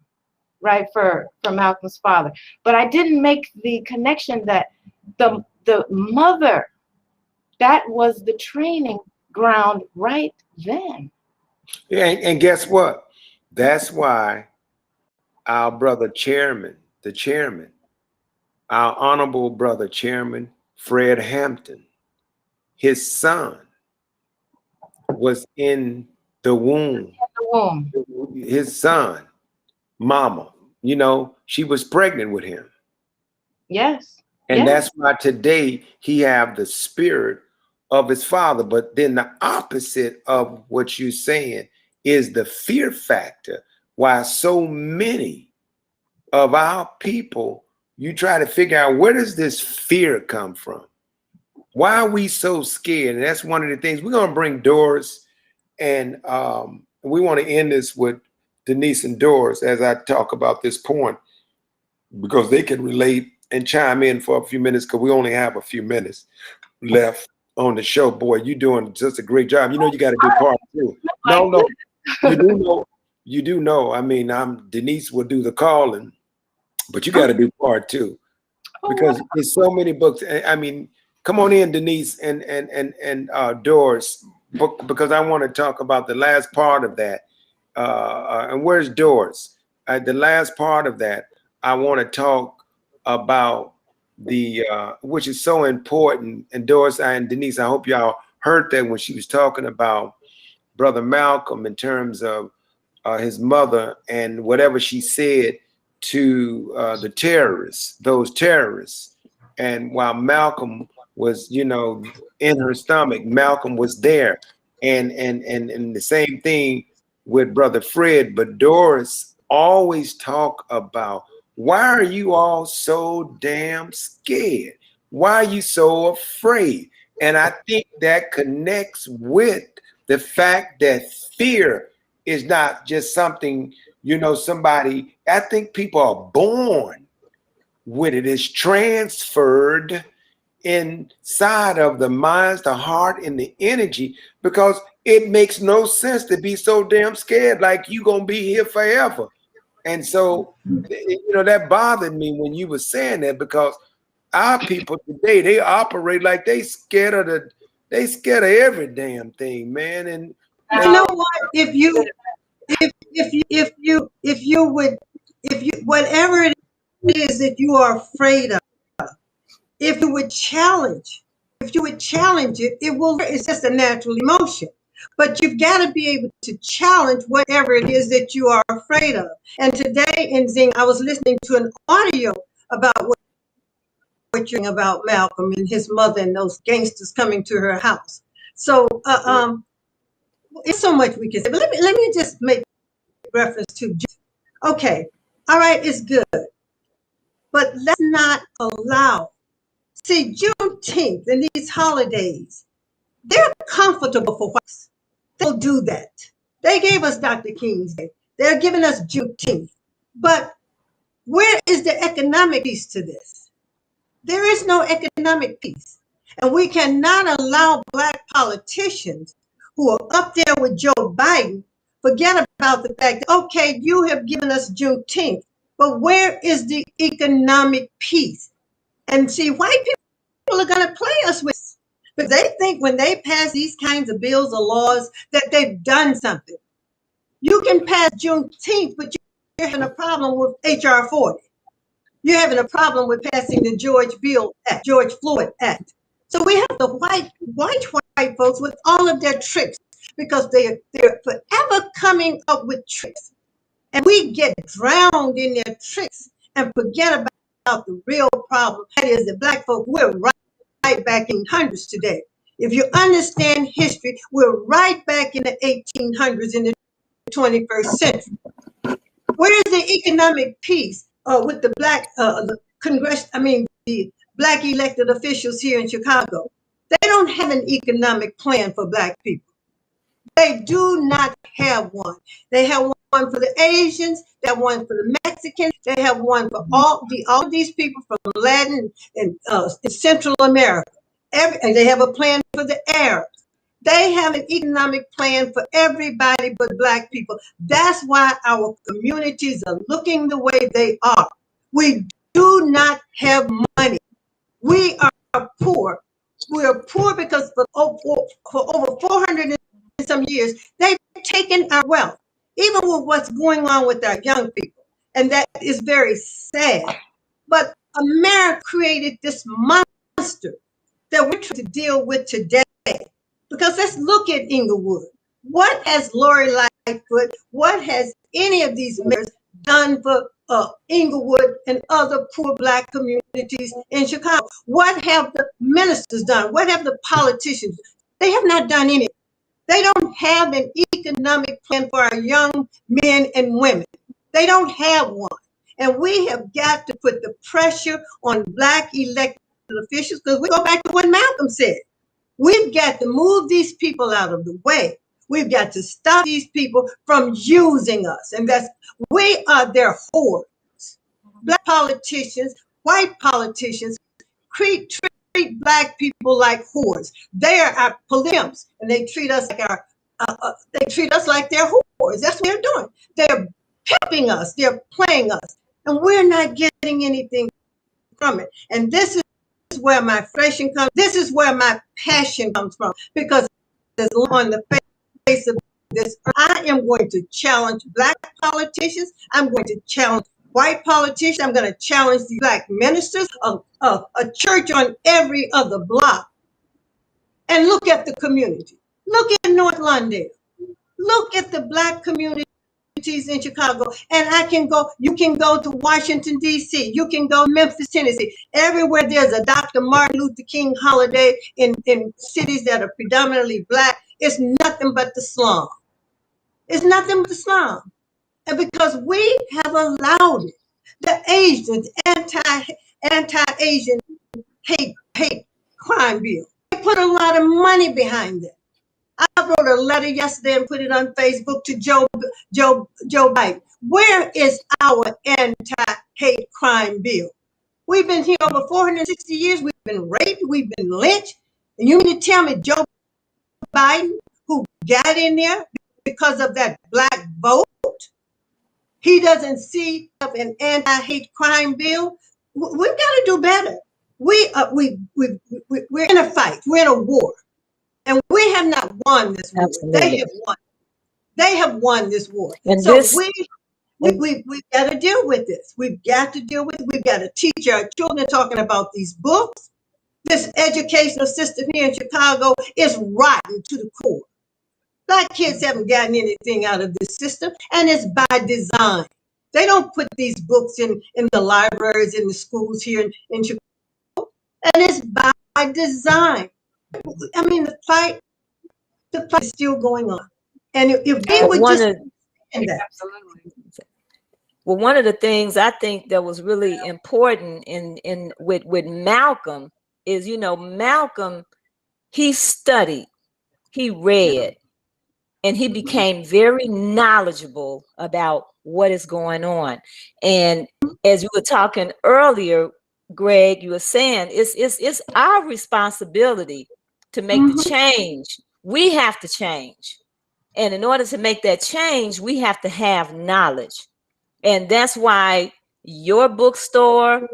right, for Malcolm's father. But I didn't make the connection that the mother, that was the training ground right then. Yeah, and guess what? That's why our brother the chairman, our honorable brother chairman, Fred Hampton, his son was in the womb. His son, mama, she was pregnant with him. Yes. And that's why today he have the spirit of his father. But then the opposite of what you're saying is the fear factor. Why so many of our people, you try to figure out, where does this fear come from? Why are we so scared? And that's one of the things. We're going to bring Doris, and we want to end this with Denise and Doris as I talk about this point, because they can relate and chime in for a few minutes, because we only have a few minutes left on the show. Boy, you're doing just a great job. You got to do part two. No, you do know. I mean, Denise will do the calling, but you got to do part two, because there's so many books. I mean, come on in, Denise and Doris, because I want to talk about the last part of that. And where's Doris? The last part of that, I want to talk about the which is so important. And Doris and Denise, I hope y'all heard that when she was talking about Brother Malcolm in terms of his mother and whatever she said to the terrorists, those terrorists. And while Malcolm was, in her stomach, Malcolm was there. And the same thing with Brother Fred, but Doris always talk about, why are you all so damn scared? Why are you so afraid? And I think that connects with the fact that fear is not just something, somebody, I think people are born with it. It's transferred inside of the minds, the heart, and the energy, because it makes no sense to be so damn scared like you gonna be here forever. And so, that bothered me when you were saying that, because our people today, they operate like they scared of every damn thing, man. And You know what? If you would, whatever it is that you are afraid of, if you would challenge it, it's just a natural emotion. But you've got to be able to challenge whatever it is that you are afraid of. And today in Zing, I was listening to an audio about what you're about Malcolm and his mother and those gangsters coming to her house. So it's so much we can say. But let me just make reference to, okay, all right, it's good. But let's not allow, see, Juneteenth and these holidays, they're comfortable for whites. They'll do that. They gave us Dr. King's Day. They're giving us Juneteenth. But where is the economic piece to this? There is no economic piece. And we cannot allow Black politicians who are up there with Joe Biden forget about the fact that, okay, you have given us Juneteenth, but where is the economic piece? And see, white people are going to play us with this, but they think when they pass these kinds of bills or laws that they've done something. You can pass Juneteenth, but you're having a problem with HR 40. You're having a problem with passing the George Floyd Act. So we have the white folks with all of their tricks, because they're forever coming up with tricks. And we get drowned in their tricks and forget about the real problem. That is that Black folk, we're right back in hundreds today. If you understand history, we're right back in the 1800s in the 21st century. Where is the economic piece with the the Black elected officials here in Chicago? They don't have an economic plan for Black people. They do not have one. They have one for the Asians. They have one for the Mexicans. They have one for all these people from Latin and Central America. And they have a plan for the Arabs. They have an economic plan for everybody but Black people. That's why our communities are looking the way they are. We do not have money. We are poor. We are poor because for over 400 and some years, they've taken our wealth, even with what's going on with our young people. And that is very sad. But America created this monster that we're trying to deal with today. Because let's look at Inglewood. What has Lori Lightfoot, what has any of these mayors done for Inglewood and other poor Black communities in Chicago? What have the ministers done? What have the politicians? They have not done anything. They don't have an economic plan for our young men and women. They don't have one. And we have got to put the pressure on Black elected officials, because we go back to what Malcolm said. We've got to move these people out of the way. We've got to stop these people from using us. And we are their whores. Black politicians, white politicians, treat Black people like whores. They are our pimps, and they treat us like their whores. That's what they're doing. They're pimping us. They're playing us, and we're not getting anything from it. And this is where my frustration comes. This is where my passion comes from, because on the face of this, I am going to challenge Black politicians. I'm going to challenge white politicians. I'm going to challenge the Black ministers of a church on every other block. And look at the community. Look at North London. Look at the Black communities in Chicago. And you can go to Washington, D.C. You can go to Memphis, Tennessee. Everywhere there's a Dr. Martin Luther King holiday in cities that are predominantly Black, it's nothing but the slum. It's nothing but the slum. And because we have allowed it. The Asians, anti-Asian hate crime bill. They put a lot of money behind it. I wrote a letter yesterday and put it on Facebook to Joe Biden. Where is our anti-hate crime bill? We've been here over 460 years. We've been raped. We've been lynched. And you mean to tell me Joe Biden, who got in there because of that black vote, he doesn't see an anti-hate crime bill? We've got to do better. We're in a fight. We're in a war. And we have not won this war. Absolutely. They have won. They have won this war. And so this, we've got to deal with this. We've got to deal with it. We've got to teach our children talking about these books. This educational system here in Chicago is rotten to the core. Black kids haven't gotten anything out of this system, and it's by design. They don't put these books in the libraries, in the schools here in Chicago, and it's by design. I mean, the fight is still going on. And if we would just understand that. Absolutely. Well, one of the things I think that was really important with Malcolm is, you know, Malcolm, he studied, he read, and he became very knowledgeable about what is going on. And as you were talking earlier, Greg, you were saying it's our responsibility to make the change. We have to change. And in order to make that change, we have to have knowledge. And that's why your bookstore,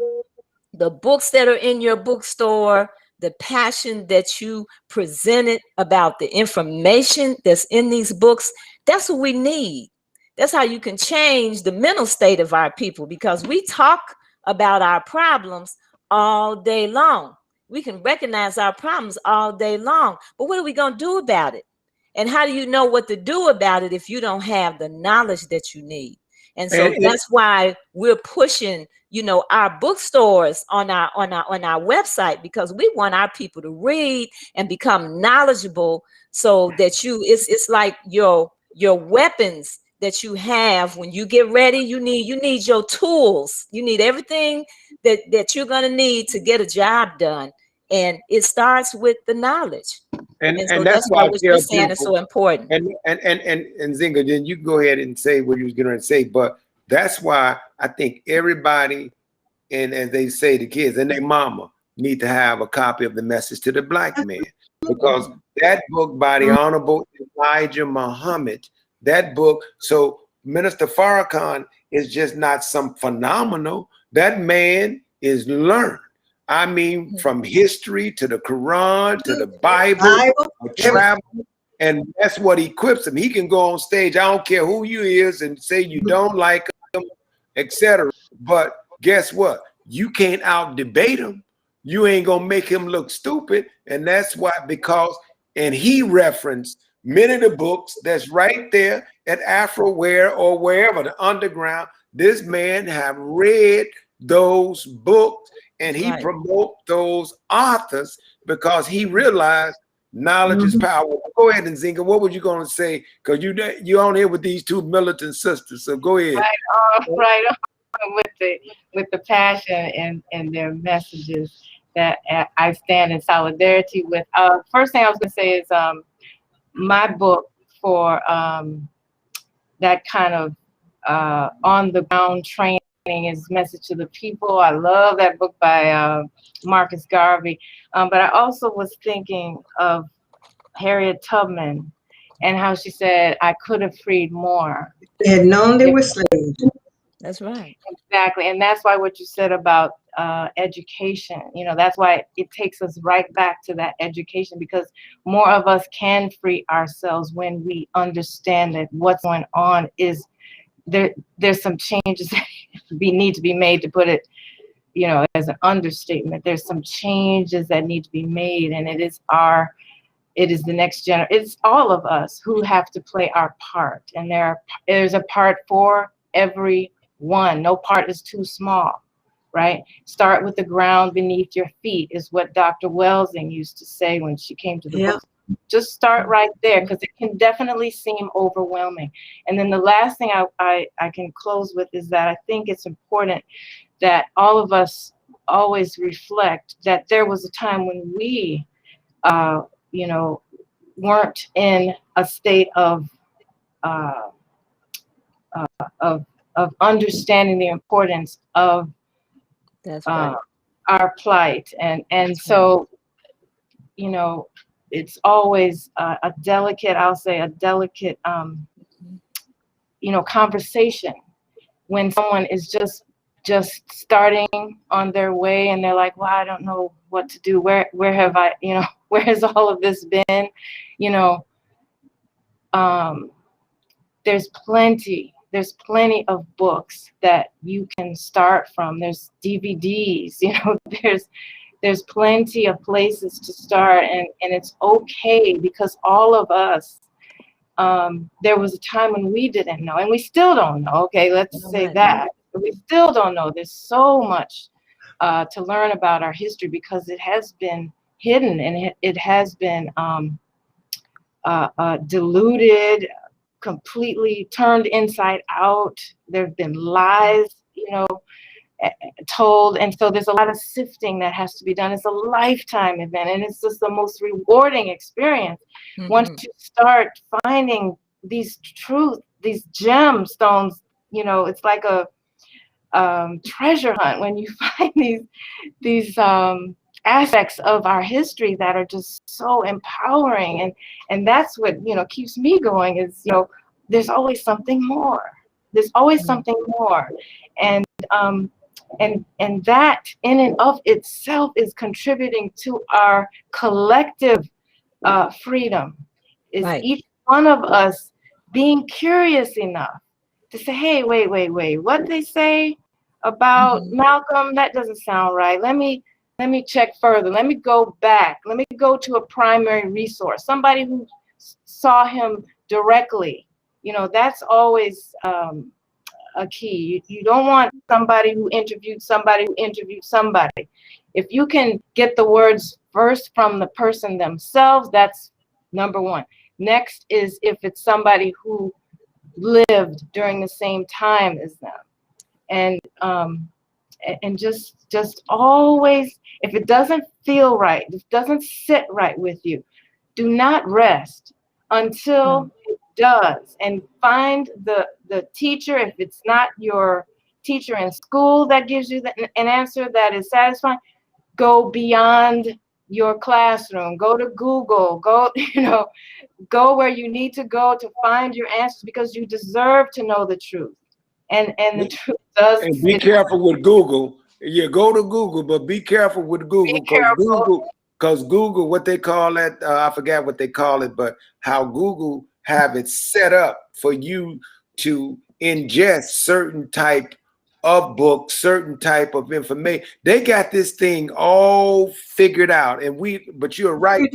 the books that are in your bookstore, the passion that you presented about the information that's in these books, that's what we need. That's how you can change the mental state of our people, because we talk about our problems all day long. We can recognize our problems all day long, but what are we going to do about it? And how do you know what to do about it if you don't have the knowledge that you need? And so that's why we're pushing, you know, our bookstores on our website, because we want our people to read and become knowledgeable, so that it's like your weapons that you have when you get ready. You need your tools. You need everything that you're gonna need to get a job done. And it starts with the knowledge. And so that's why what you're saying is so important. And Nzingha, then you go ahead and say what you was going to say. But that's why I think everybody, and as they say, the kids and their mama need to have a copy of The Message to the Black Man, because that book by the Honorable Elijah Muhammad, that book. So Minister Farrakhan is just not some phenomenal. That man is learned. I mean, from history to the Quran to the Bible, travel, and that's what equips him. He can go on stage, I don't care who you is, and say you don't like him, etc. But guess what? You can't out debate him. You ain't gonna make him look stupid, and that's why, because, and he referenced many of the books that's right there at Afriware or wherever, the underground. This man have read those books, and he promote those authors because he realized knowledge is power. Go ahead, Nzingha. What were you going to say? Because you're on here with these two militant sisters. So go ahead. Right on with the passion and their messages that I stand in solidarity with. First thing I was going to say is my book for that kind of on the ground training is Message to the People. I love that book by Marcus Garvey. But I also was thinking of Harriet Tubman and how she said, I could have freed more. They had known they were slaves. That's right. Exactly. And that's why what you said about education, you know, that's why it takes us right back to that education, because more of us can free ourselves when we understand that what's going on is there's some changes that need to be made, to put it, you know, as an understatement. There's some changes that need to be made, and it is the next generation. It's all of us who have to play our part, and there's a part for everyone. No part is too small, right? Start with the ground beneath your feet is what Dr. Welsing used to say when she came to the book. Just start right there, because it can definitely seem overwhelming. And then the last thing I can close with is that I think it's important that all of us always reflect that there was a time when we, you know, weren't in a state of understanding the importance of That's right. our plight, and so, you know, it's always a delicate, I'll say a delicate, you know, conversation when someone is just starting on their way and they're like, well, I don't know what to do. Where have I, you know, where has all of this been? You know, there's plenty of books that you can start from. There's DVDs, you know, there's plenty of places to start, and it's okay, because all of us, there was a time when we didn't know, and we still don't know. Okay, let's say that. But we still don't know. There's so much to learn about our history, because it has been hidden, and it has been diluted, completely turned inside out. There have been lies, you know, told, and so there's a lot of sifting that has to be done. It's a lifetime event, and it's just the most rewarding experience. Once you start finding these these gemstones, you know, it's like a treasure hunt when you find these aspects of our history that are just so empowering, and that's what, you know, keeps me going, is, you know, there's always something more. There's always something more, and that in and of itself is contributing to our collective freedom. Is each one of us being curious enough to say, hey, wait, what they say about Malcolm, that doesn't sound right. Let me check further. Let me go back. Let me go to a primary resource, somebody who saw him directly. You know, that's always a key. You don't want somebody who interviewed somebody who interviewed somebody. If you can get the words first from the person themselves, that's number one. Next is if it's somebody who lived during the same time as them, and just always, if it doesn't feel right, if it doesn't sit right with you, do not rest until it does, and find the teacher. If it's not your teacher in school that gives you an answer that is satisfying, go beyond your classroom, go to Google, go, you know, go where you need to go to find your answers, because you deserve to know the truth. And the truth does. And be careful with Google. Yeah, go to Google, but be careful with Google, because Google, what they call that, I forgot what they call it, but how Google have it set up for you to ingest certain type of books, certain type of information. They got this thing all figured out, and but you're right.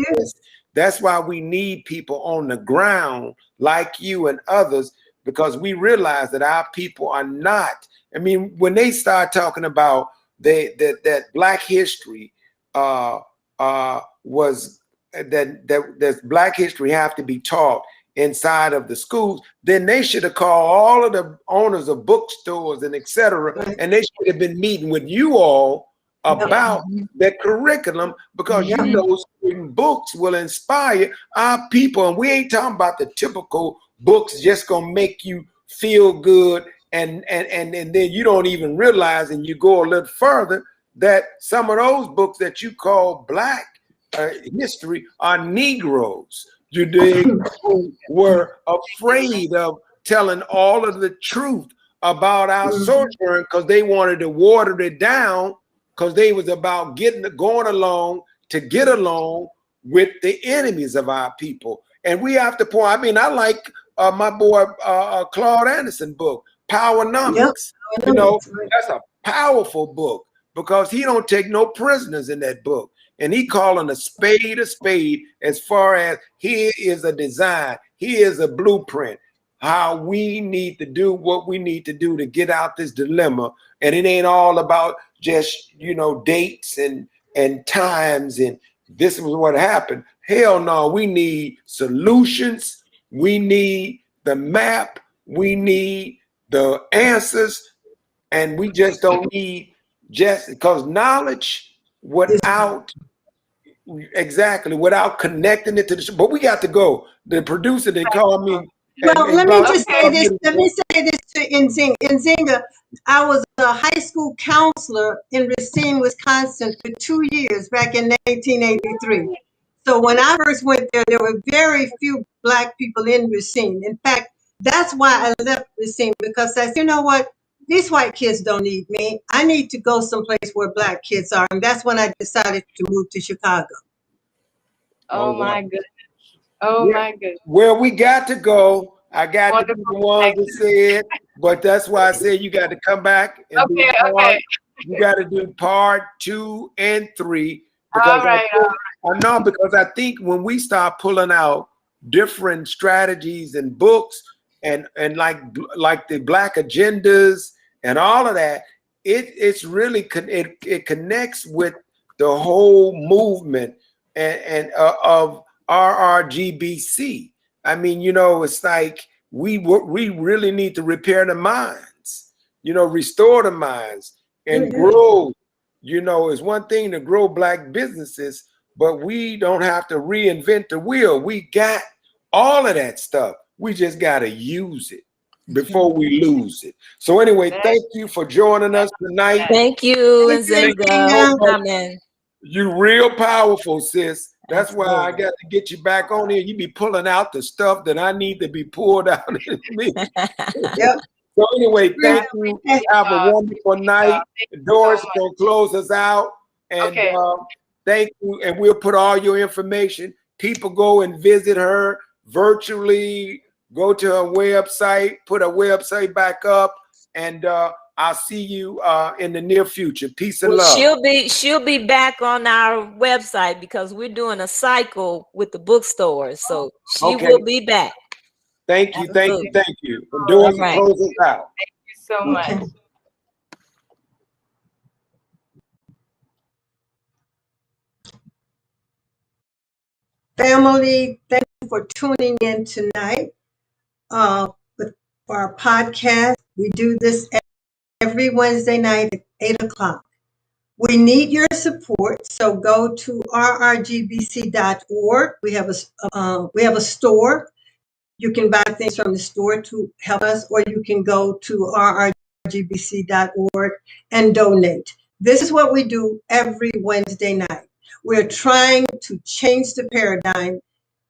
That's why we need people on the ground like you and others, because we realize that our people are not. I mean, when they start talking about that Black history was that Black history have to be taught inside of the schools, then they should have called all of the owners of bookstores and etc. And they should have been meeting with you all about that curriculum, because you know certain books will inspire our people. And we ain't talking about the typical books just gonna make you feel good, and then you don't even realize, and you go a little further, that some of those books that you call Black history are Negroes. You dig? Who were afraid of telling all of the truth about our sojourn, because they wanted to water it down, because they was about going along to get along with the enemies of our people. And we have to point. I mean, I like my boy Claude Anderson book, Powernomics. You know, that's a powerful book, because he don't take no prisoners in that book. And he calling a spade, as far as here is a design, here is a blueprint, how we need to do what we need to do to get out this dilemma. And it ain't all about just, you know, dates and times and this was what happened. Hell no, we need solutions. We need the map. We need the answers. And we just don't need just because knowledge without without connecting it to the, but we got to go. The producer didn't call me. Well, let me just say this. Okay. Let me say this to Nzingha. Nzingha, I was a high school counselor in Racine, Wisconsin for 2 years back in 1983. So when I first went there, there were very few Black people in Racine. In fact, that's why I left Racine, because I said, you know what? These white kids don't need me. I need to go someplace where Black kids are. And that's when I decided to move to Chicago. Oh my goodness. Oh my goodness. Where we got to go, I got Wonderful. to be the ones that said, but that's why I said you got to come back and do Okay. you got to do part 2 and 3. All right. I know, because I think when we start pulling out different strategies and books and like the Black agendas and all of that, it's really it connects with the whole movement and of RRGBC. I mean, you know, it's like we really need to repair the minds, you know, restore the minds and grow. You know, it's one thing to grow Black businesses, but we don't have to reinvent the wheel. We got all of that stuff. We just got to use it before we lose it. So anyway, thank you for joining us tonight. Thank you, Nzingha, for coming. You real powerful, sis. That's why I got to get you back on here. You be pulling out the stuff that I need to be pulled out in me. Yep. So anyway, thank you. Have a wonderful night. Doris is going to close us out. And thank you. And we'll put all your information. People go and visit her virtually. Go to her website. Put her website back up. And I'll see you in the near future. Peace and love. She'll be back on our website because we're doing a cycle with the bookstores. So she will be back. Thank you, thank you, thank you. Doris, close us out. Thank you so much. Family, thank you for tuning in tonight with our podcast. We do this every Wednesday night at 8 o'clock. We need your support, so go to rrgbc.org. We have a store. You can buy things from the store to help us, or you can go to rrgbc.org and donate. This is what we do every Wednesday night. We're trying to change the paradigm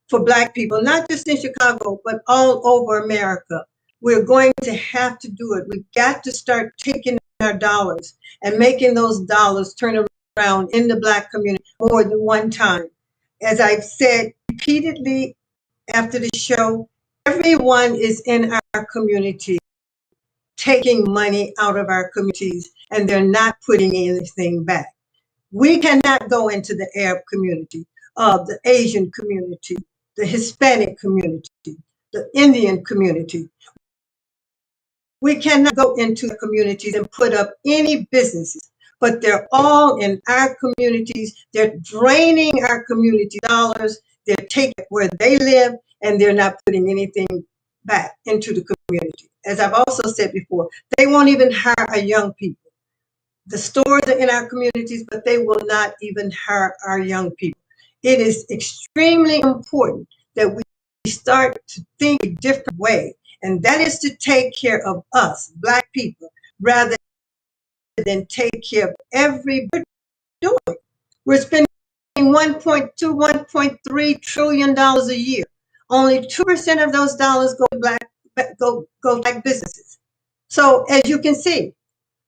for Black people, not just in Chicago, but all over America. We're going to have to do it. We've got to start taking our dollars and making those dollars turn around in the Black community more than one time. As I've said repeatedly after the show, everyone is in our community taking money out of our communities, and they're not putting anything back. We cannot go into the Arab community, the Asian community, the Hispanic community, the Indian community. We cannot go into the communities and put up any businesses, but they're all in our communities. They're draining our community dollars. They're taking where they live, and they're not putting anything back into the community. As I've also said before, they won't even hire our young people. The stores are in our communities, but they will not even hire our young people. It is extremely important that we start to think a different way, and that is to take care of us, Black people, rather than take care of everybody doing. We're spending $1.2, $1.3 trillion a year. Only 2% of those dollars go to Black businesses. So as you can see,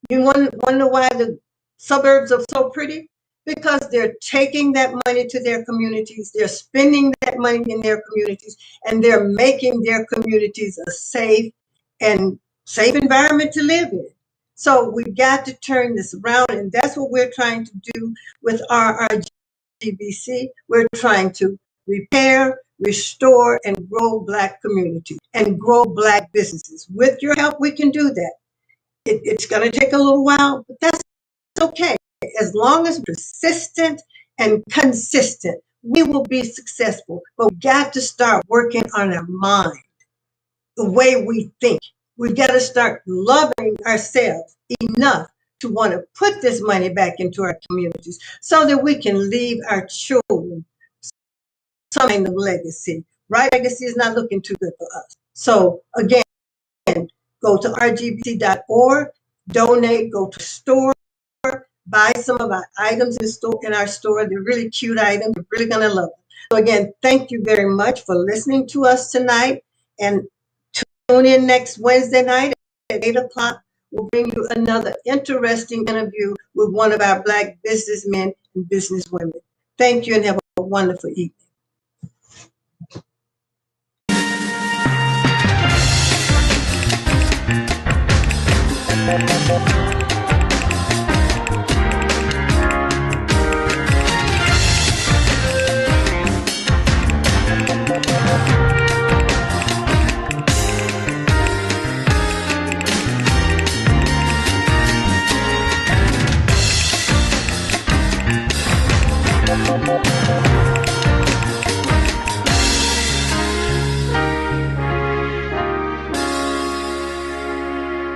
you wonder why the suburbs are so pretty? Because they're taking that money to their communities, they're spending that money in their communities, and they're making their communities a safe environment to live in. So we've got to turn this around, and that's what we're trying to do with RRGBC. We're trying to repair, restore, and grow Black communities and grow Black businesses. With your help, we can do that. It's going to take a little while, but that's okay. As long as we're persistent and consistent, we will be successful. But we got to start working on our mind, the way we think. We've got to start loving ourselves enough to want to put this money back into our communities so that we can leave our children some kind of legacy. Right? Legacy is not looking too good for us. So again, go to rgbc.org, donate, go to store, buy some of our items in our store. They're really cute items. You're really going to love them. So again, thank you very much for listening to us tonight. And tune in next Wednesday night at 8 o'clock. We'll bring you another interesting interview with one of our Black businessmen and businesswomen. Thank you and have a wonderful evening.